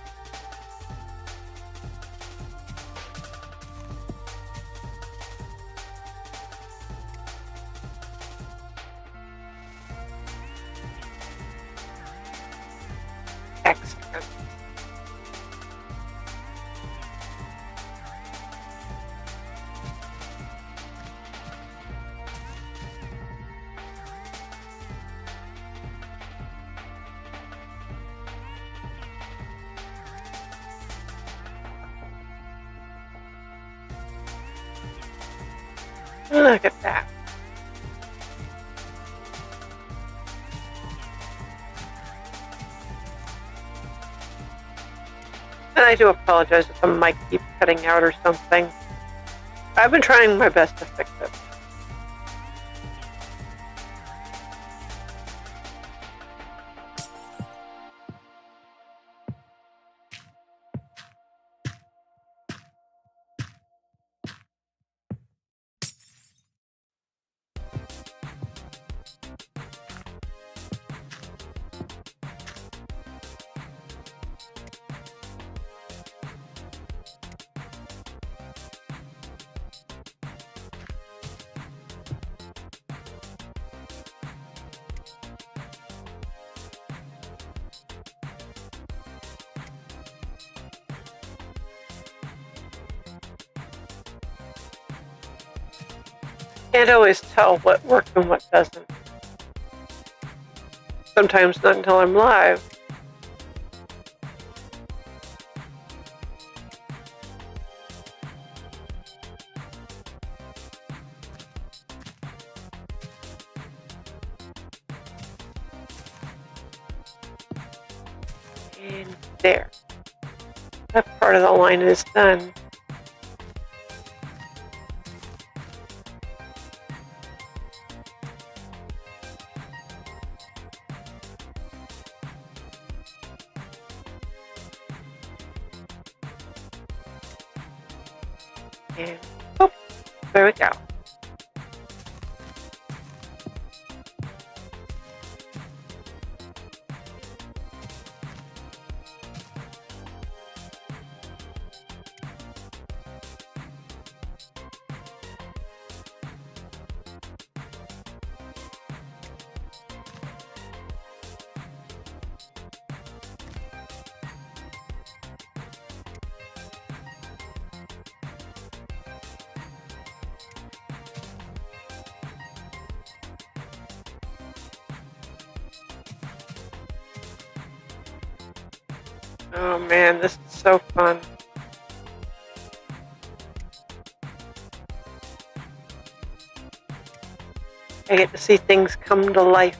Excellent. Look at that. And I do apologize if the mic keeps cutting out or something. I've been trying my best to fix it. Can't always tell what works and what doesn't. Sometimes not until I'm live. And there. That part of the line is done. And, oh, there we go. Oh man, this is so fun. I get to see things come to life.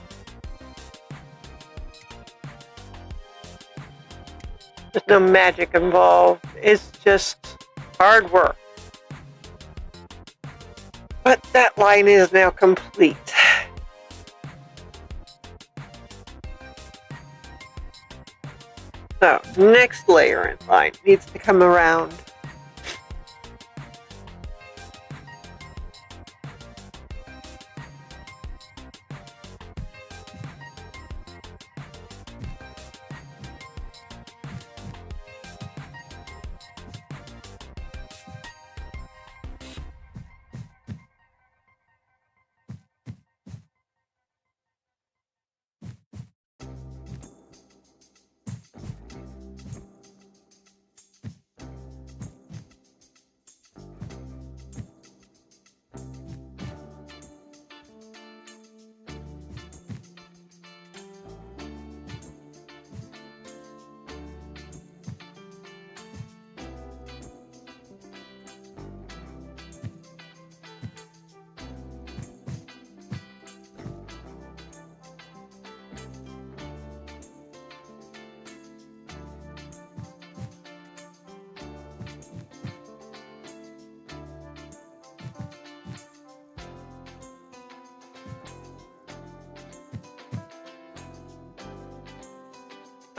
There's no magic involved. It's just hard work. But that line is now complete. So, next layer in line needs to come around.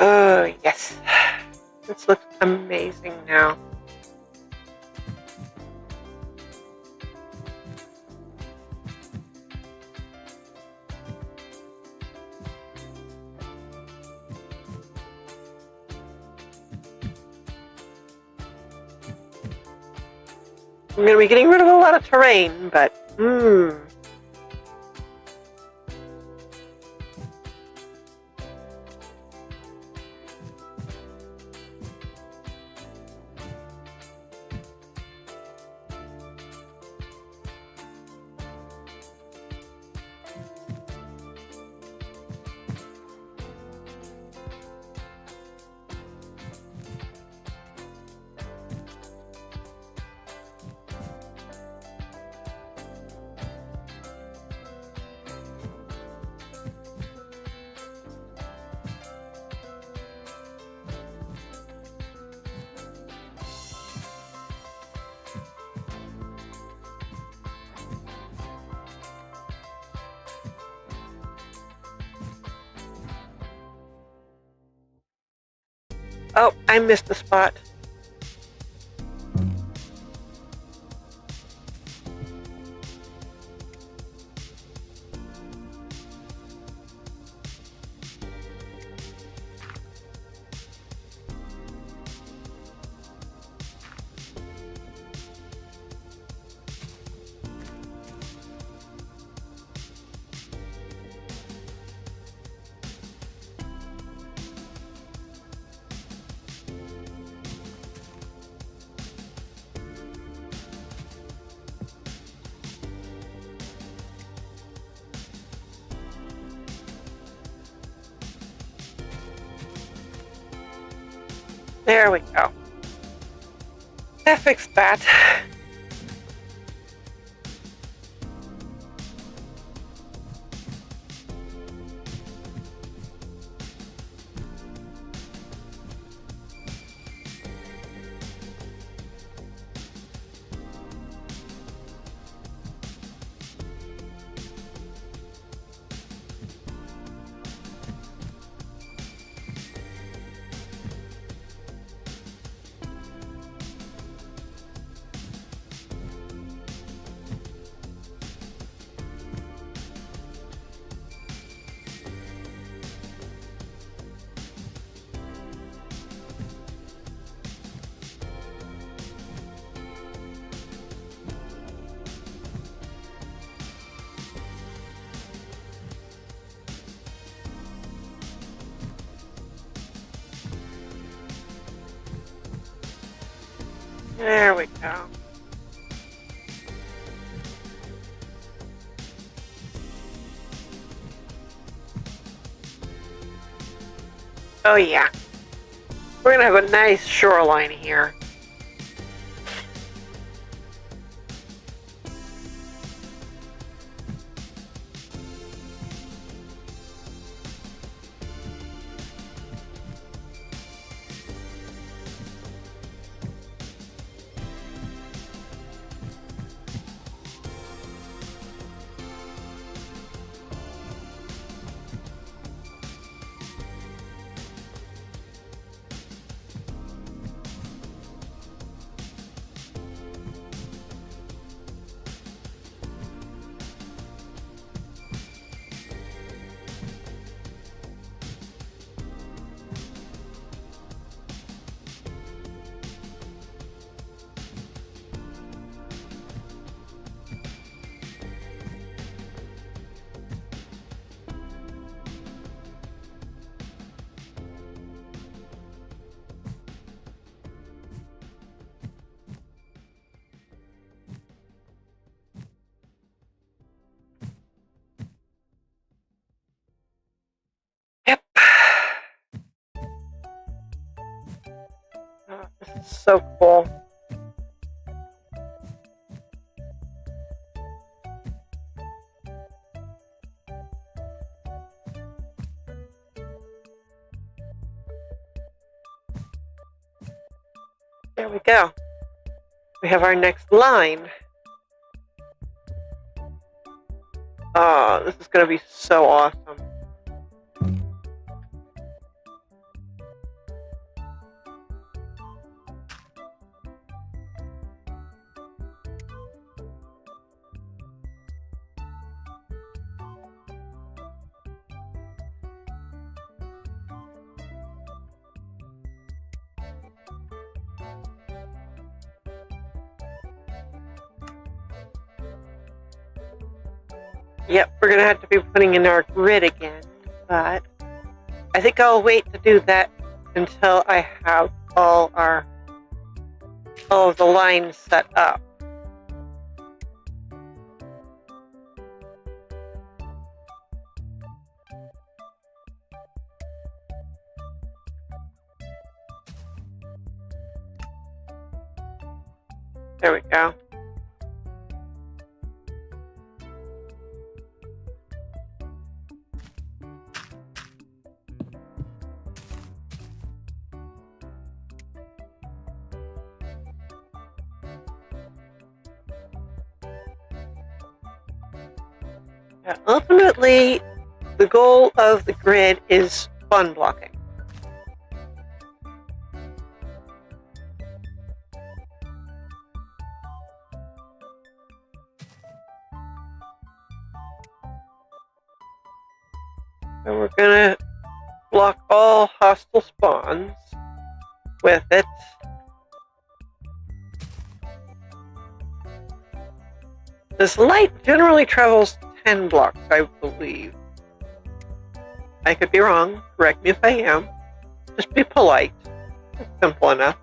Oh, yes. This looks amazing now. I'm going to be getting rid of a lot of terrain, but oh, I missed a spot. There we go. That fixed that. There we go. Oh yeah. We're going to have a nice shoreline here. Yep. Oh, this is so cool. There we go. We have our next line. Oh, this is going to be so awesome. Yep, we're going to have to be putting in our grid again, but I think I'll wait to do that until I have all of the lines set up. There we go. Ultimately, the goal of the grid is fun blocking. And we're going to block all hostile spawns with it. This light generally travels 10 blocks, I believe. I could be wrong. Correct me if I am. Just be polite. It's simple enough.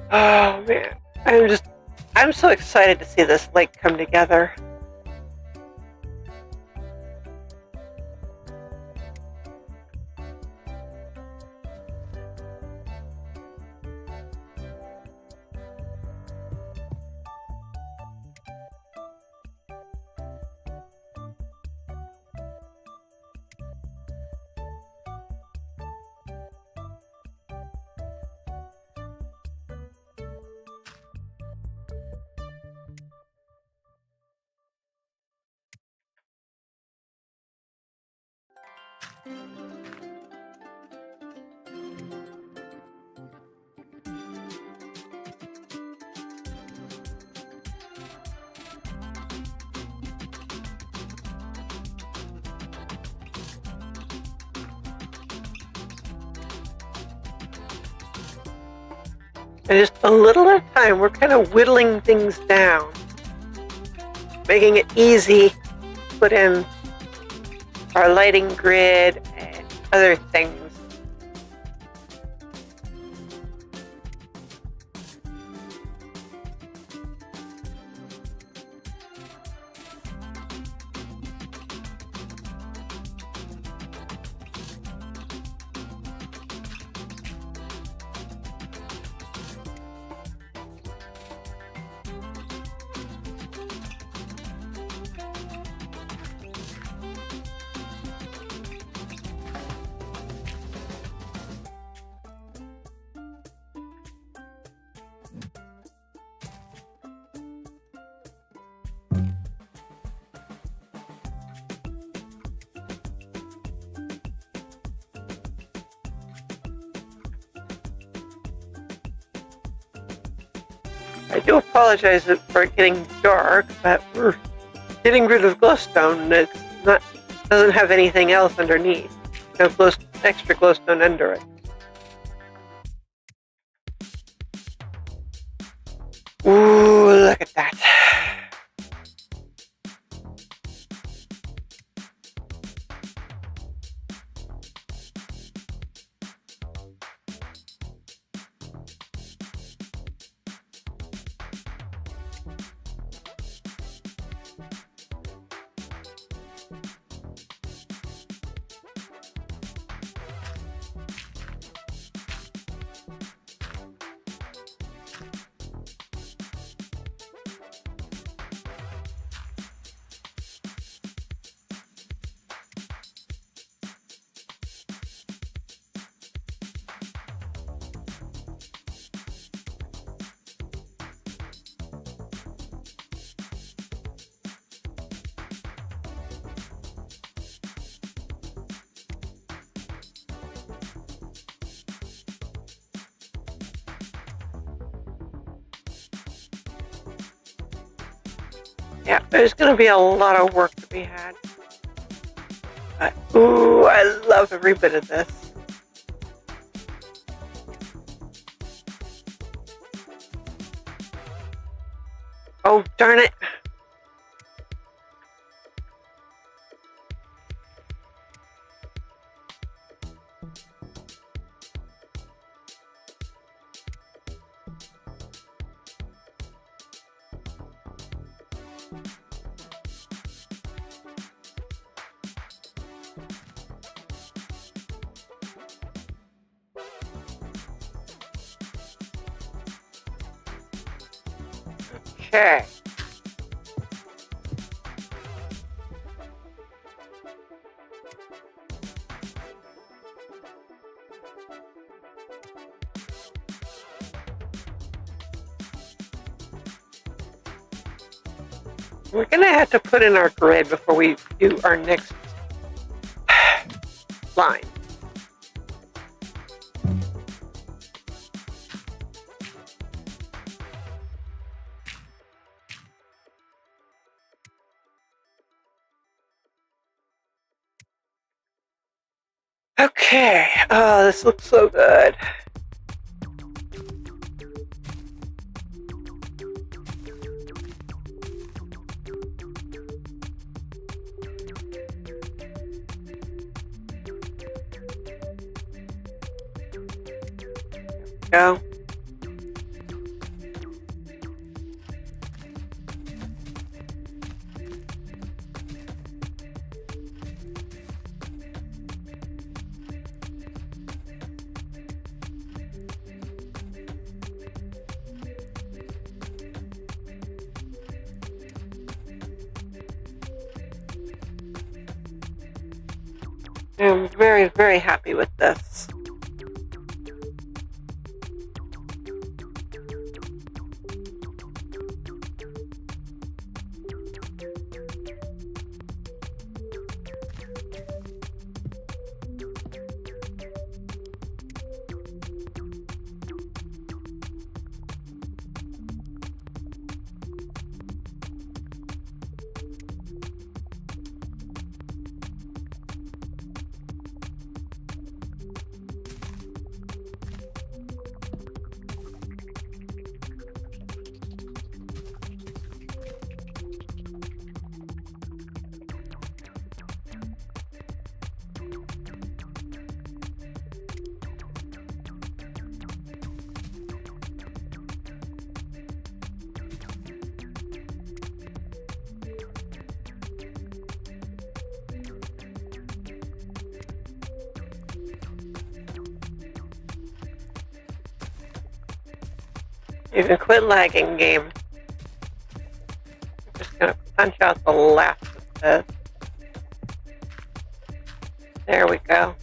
Oh man, I'm so excited to see this lake come together. And just a little at a time, we're kind of whittling things down, making it easy to put in our lighting grid and other things. I do apologize for it getting dark, but we're getting rid of glowstone. Doesn't have anything else underneath. No extra glowstone under it. Ooh, look at that. Yeah, there's going to be a lot of work to be had. But, ooh, I love every bit of this. Oh, darn it. Okay. We're going to have to put in our grid before we do our next line. Okay. Oh, this looks so good. Go. I'm very, very happy with this. You can quit lagging, game. I'm just gonna punch out the last of this. There we go.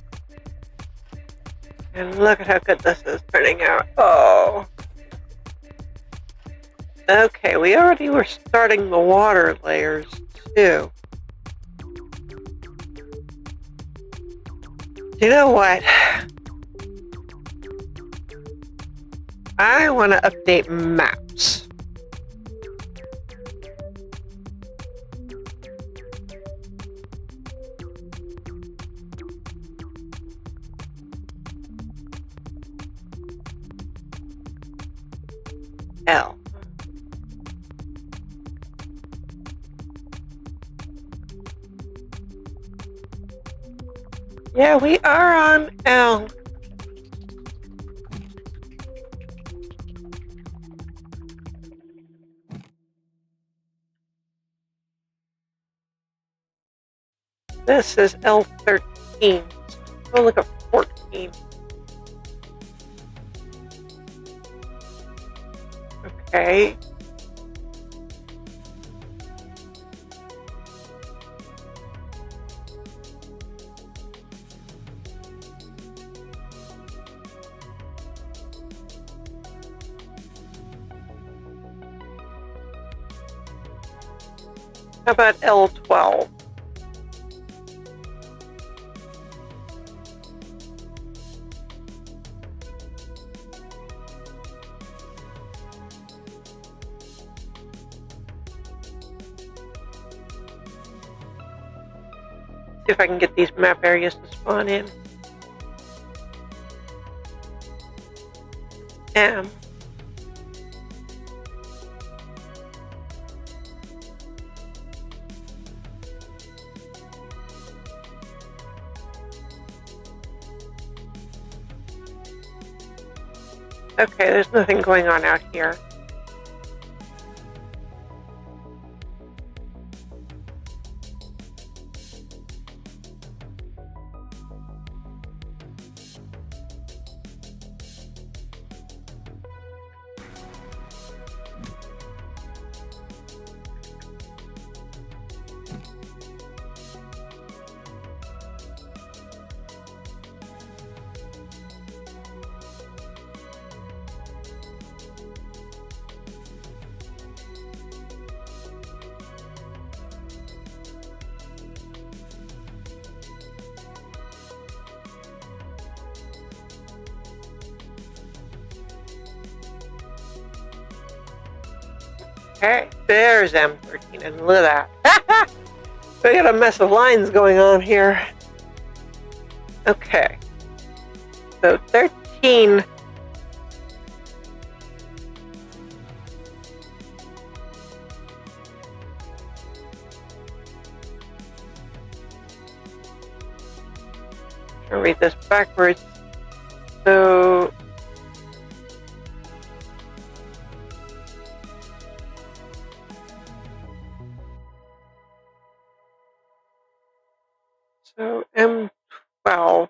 And look at how good this is turning out. Oh. Okay, we already were starting the water layers too. You know what? I want to update maps. L. Yeah, we are on L. This is L13. Oh, look at 14. Okay. How about L12? See if I can get these map areas to spawn in. M. Okay, there's nothing going on out here. Okay, there's M13, and look at that. We got a mess of lines going on here. Okay, so 13. I'll read this backwards. So M12.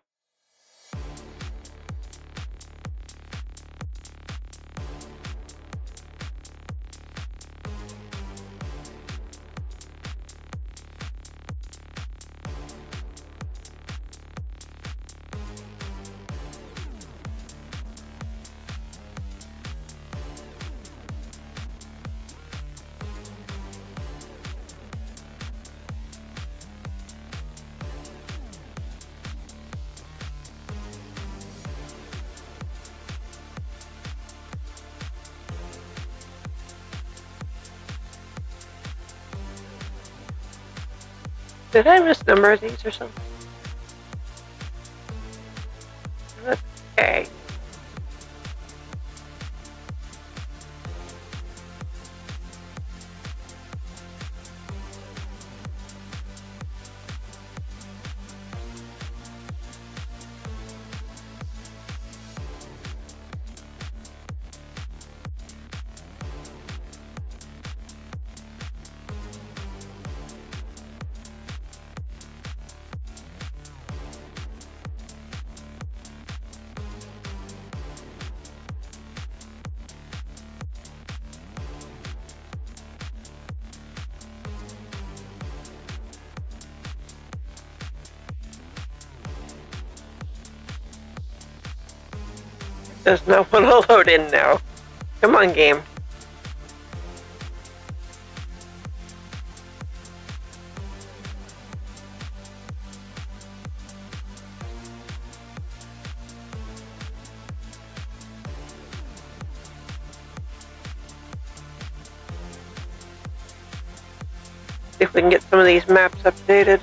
Did I misnumber these or something? Okay. Does not want to load in now. Come on, game. See if we can get some of these maps updated.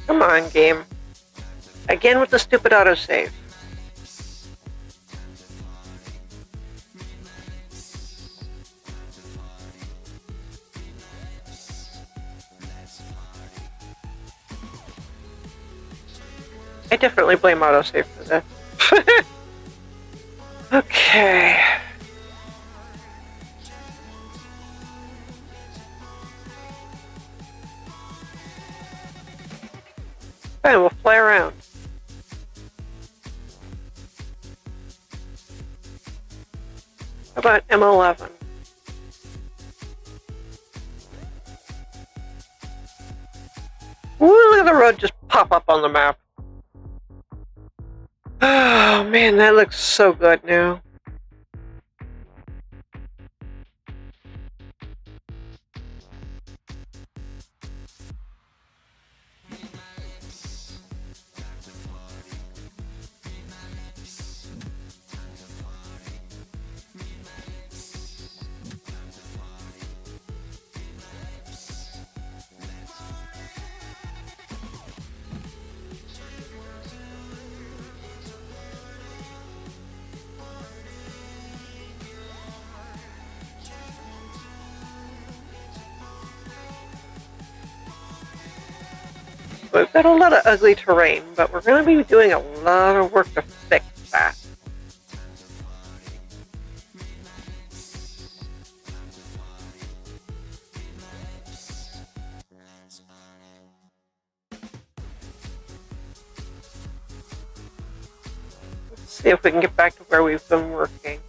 Come on, game. Again with the stupid autosave. I definitely blame autosave for this. Okay. Fine, we'll fly around. How about M11? Ooh, look at the road just pop up on the map. Oh man, that looks so good now. We've got a lot of ugly terrain, but we're going to be doing a lot of work to fix that. Let's see if we can get back to where we've been working.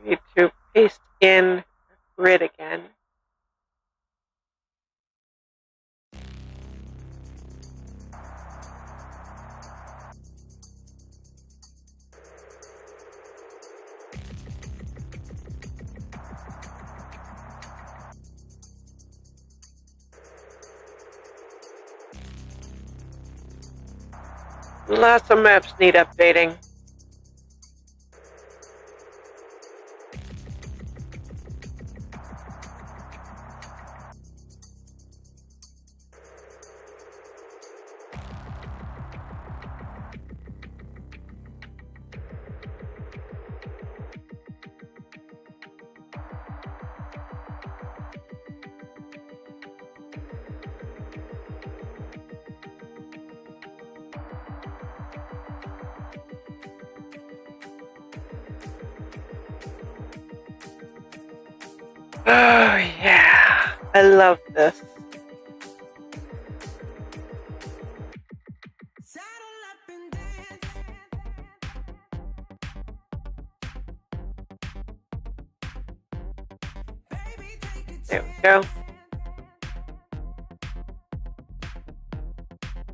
We need to paste in grid again. Lots of maps need updating. Oh yeah, I love this. There we go.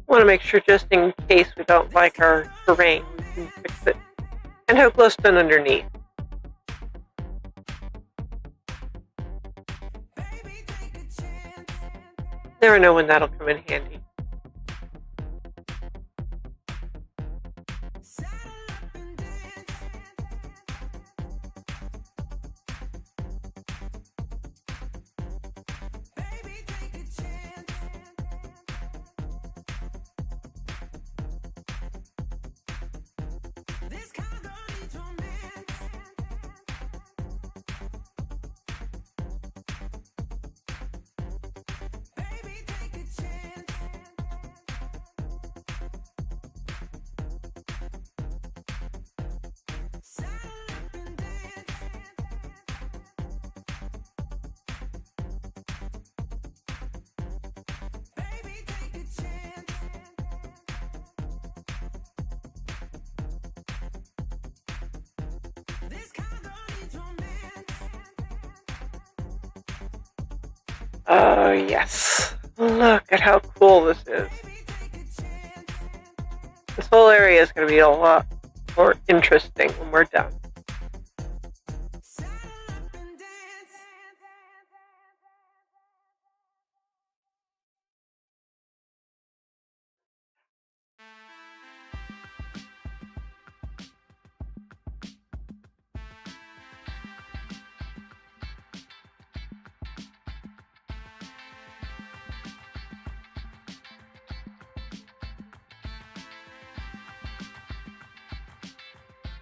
Want to make sure, just in case we don't like our terrain, we can fix it and have glowstone underneath. Never know when that'll come in handy. Oh, yes. Look at how cool this is. This whole area is going to be a lot more interesting when we're done.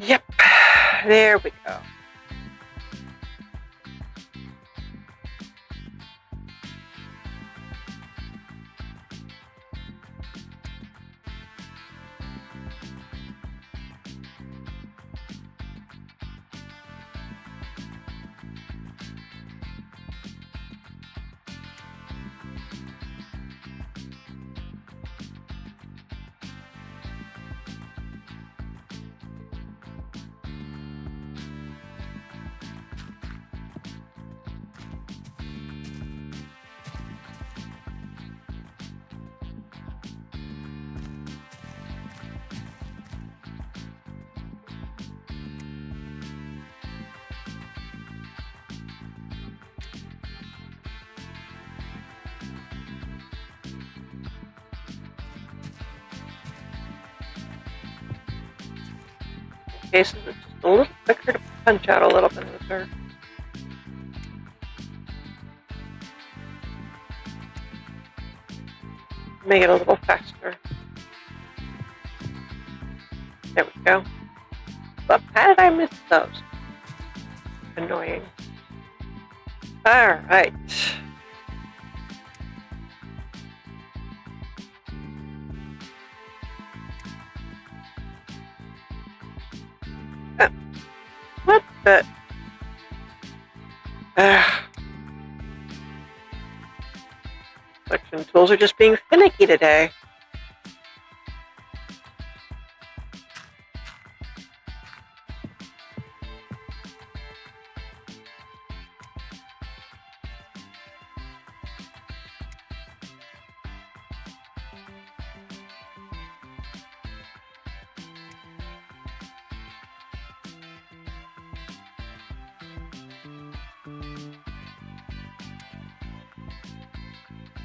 Yep, there we go. Okay, so it's just a little quicker to punch out a little bit with her. Make it a little faster. There we go. But how did I miss those? Annoying. Alright. What the? Selection tools are just being finicky today.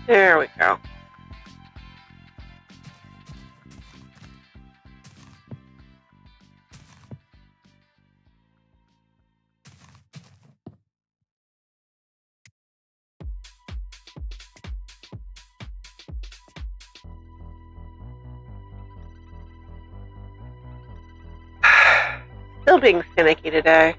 There we go. Still being finicky today.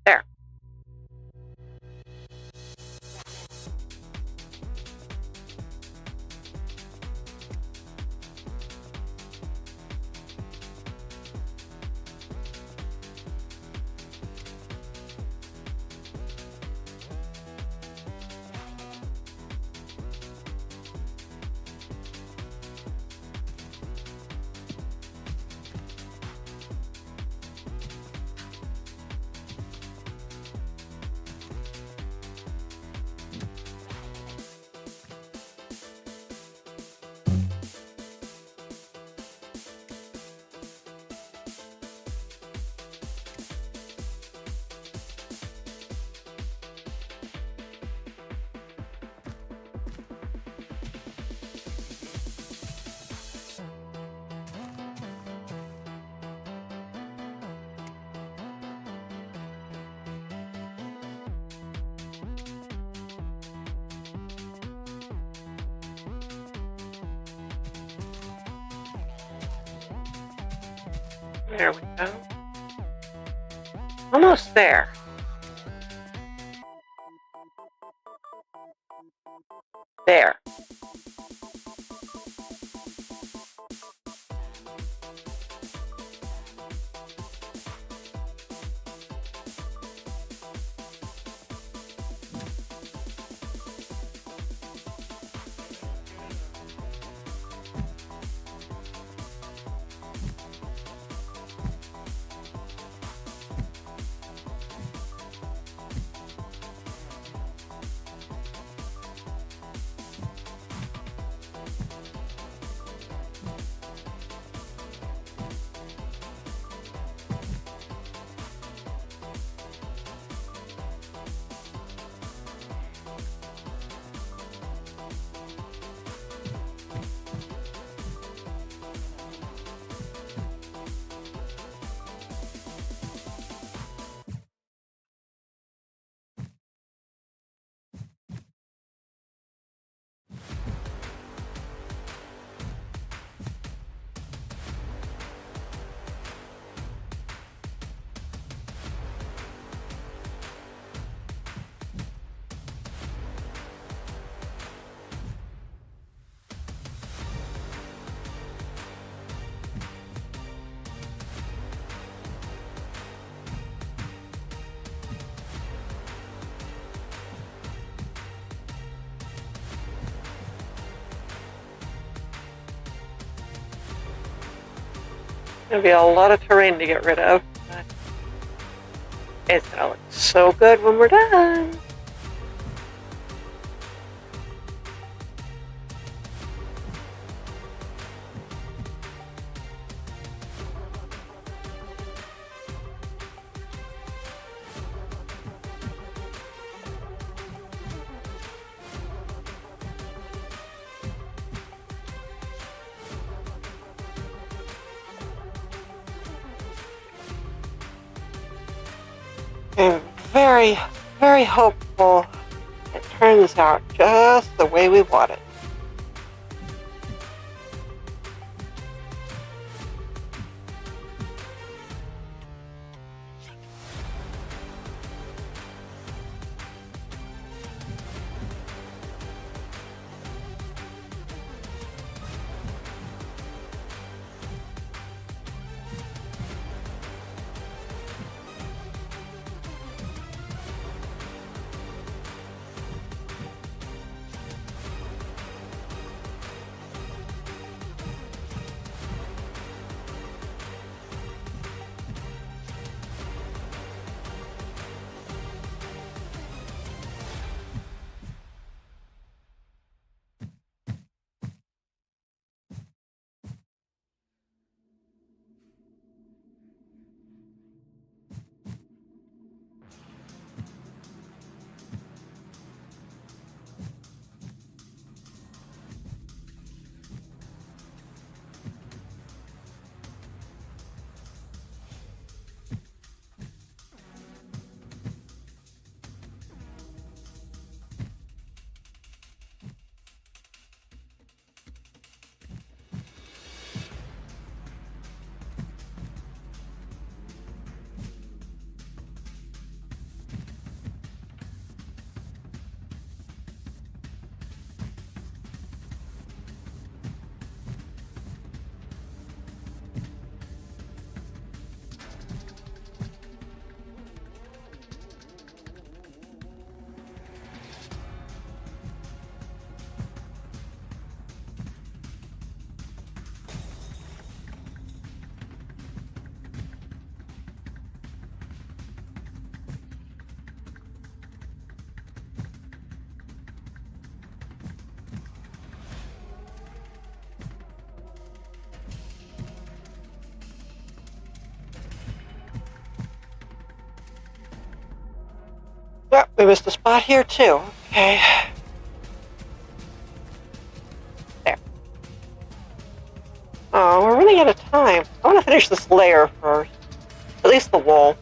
There. There we go. Almost there. There. Gonna be a lot of terrain to get rid of, but it's gonna look so good when we're done. I'm very, very hopeful it turns out just the way we want it. Yep, we missed a spot here too. Okay. There. Oh, we're running out of time. I want to finish this layer first. At least the wool.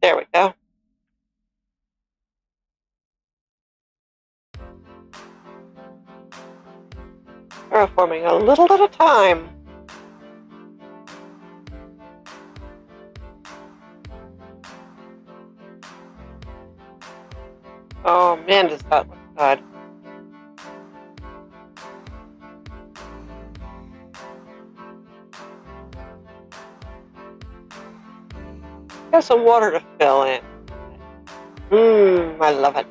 There we go. Terraforming a little at a time. Oh man, does that look good. Got some water to fill in. I love it.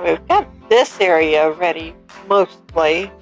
We've got this area ready mostly.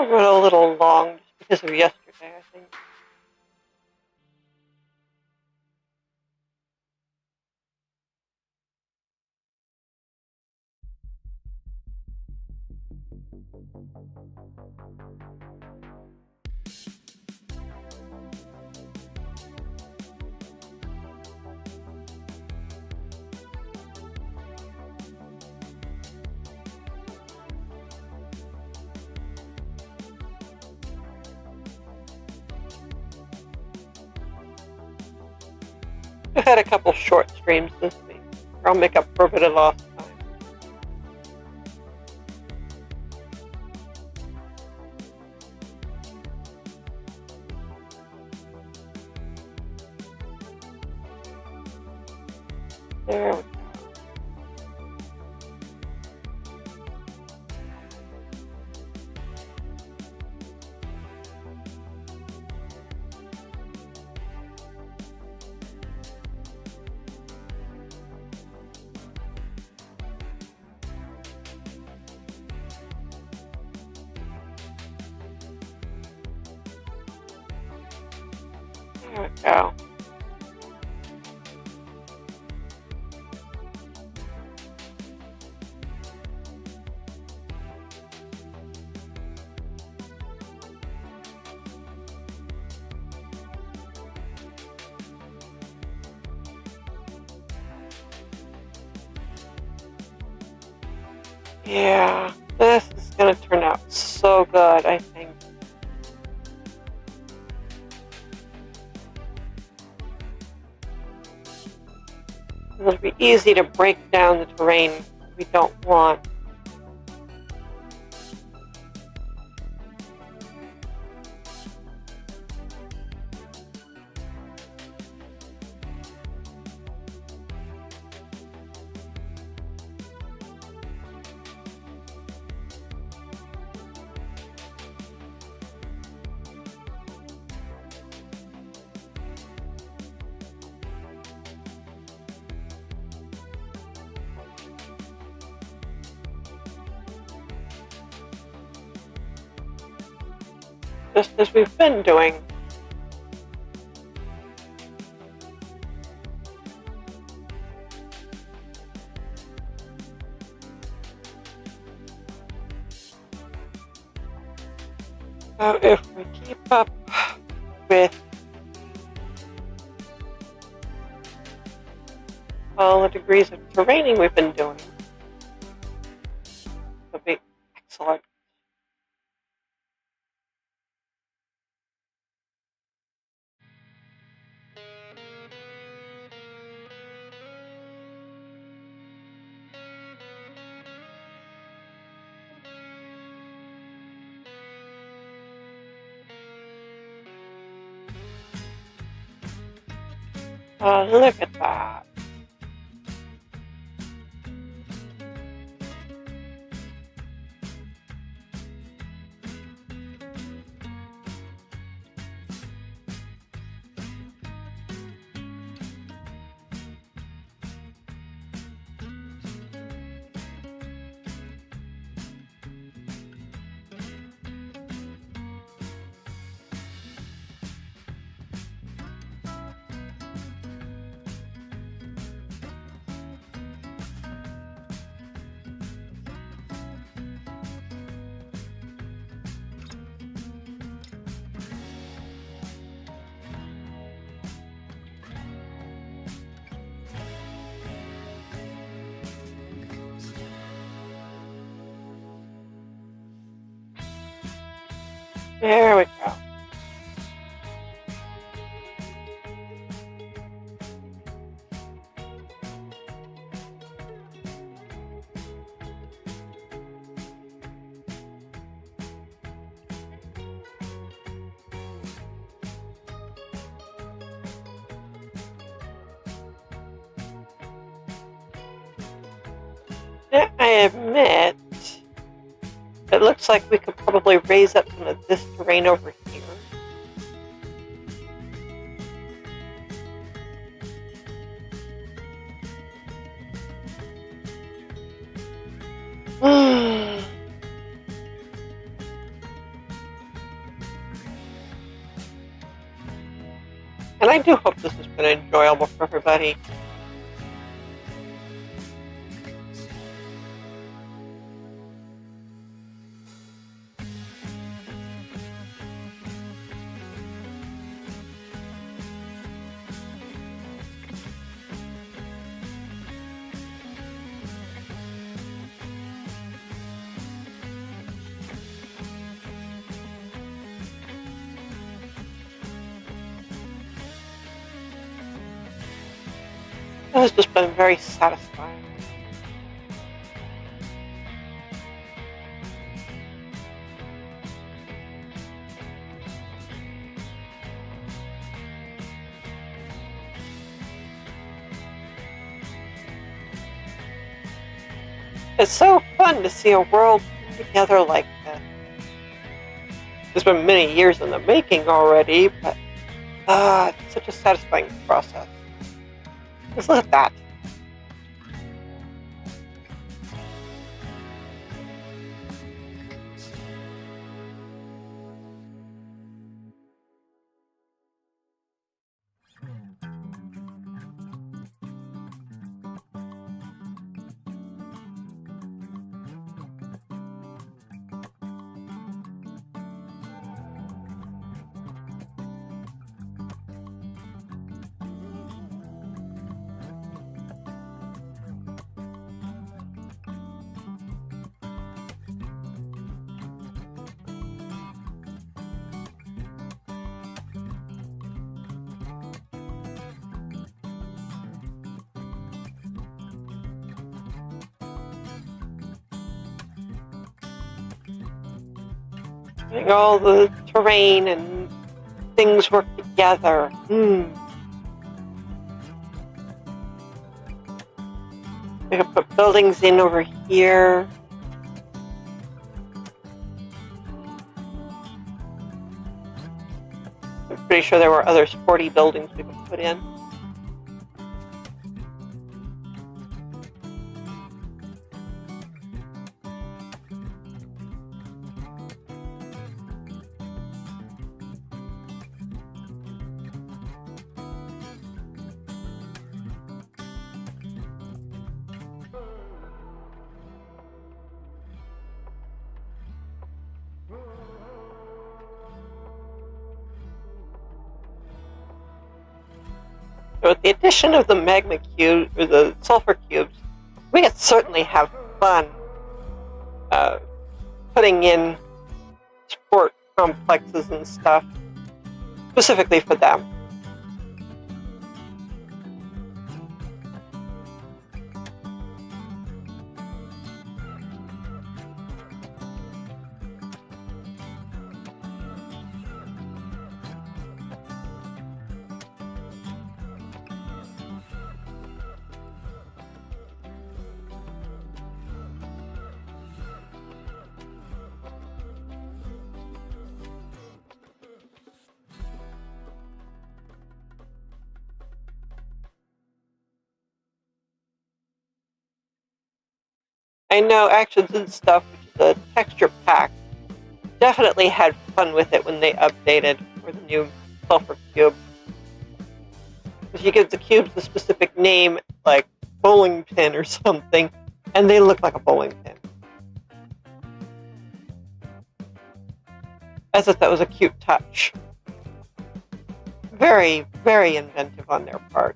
gonna run a little long just because of yesterday, I think. I had a couple short streams this week. I'll make up for a bit of lost time. There we go. There we go. Yeah, this is going to turn out so good, I think. It'll be easy to break down the terrain we don't want. Just as we've been doing. So if we keep up with all the degrees of terraining we've been doing, it'll be excellent. Look at that. There we go. Yeah, I admit, it looks like we could probably raise up some of this terrain over here. And I do hope this has been enjoyable for everybody. It has just been very satisfying. It's so fun to see a world come together like this. It's been many years in the making already, but it's such a satisfying process. Just look at that. All the terrain and things work together. We could put buildings in over here. I'm pretty sure there were other sporty buildings we could put in. So with the addition of the magma cube or the sulfur cubes, we could certainly have fun putting in sport complexes and stuff specifically for them. I know Actions and Stuff, which is a texture pack, definitely had fun with it when they updated for the new sulfur cube. Because you give the cubes a specific name, like bowling pin or something, and they look like a bowling pin. I thought that was a cute touch. Very, very inventive on their part.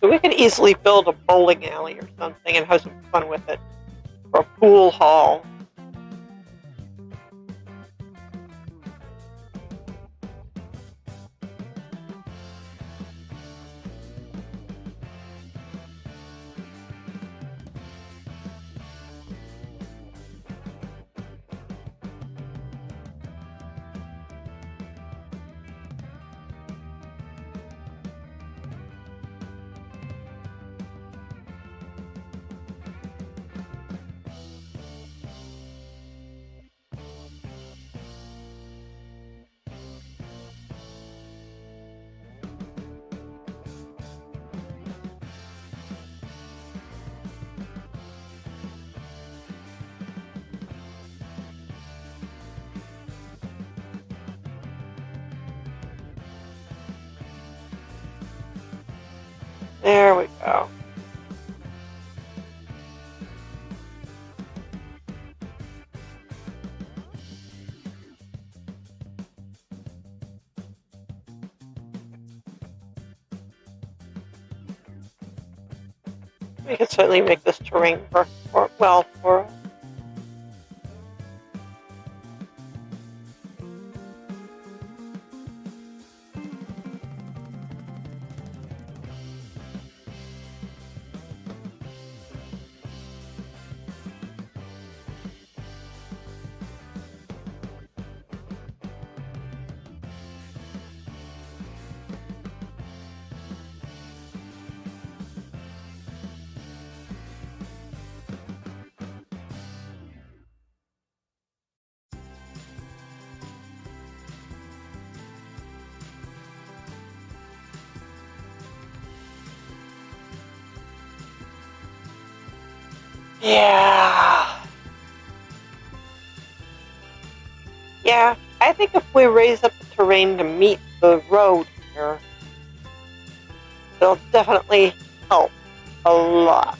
So we could easily build a bowling alley or something and have some fun with it. Or a pool hall. There we go. We can certainly make this terrain work well for us. Yeah. Yeah, I think if we raise up the terrain to meet the road here, it'll definitely help a lot.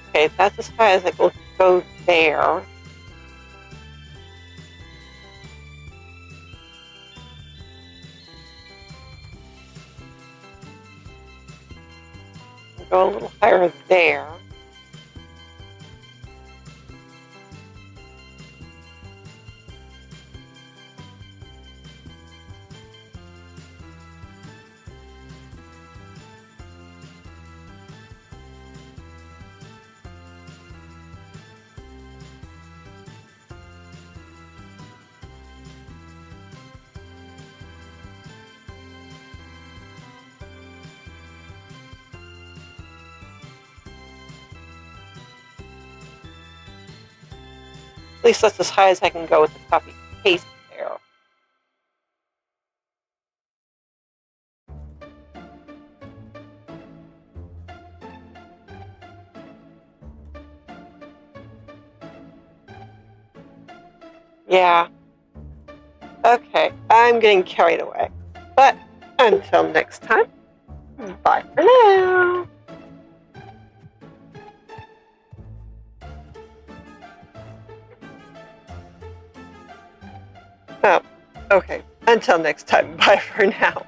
Okay, that's as high as I will go there. I'll go a little higher there. At least that's as high as I can go with the copy paste there. Yeah. Okay, I'm getting carried away. But until next time, bye for now. Oh, okay. Until next time, bye for now.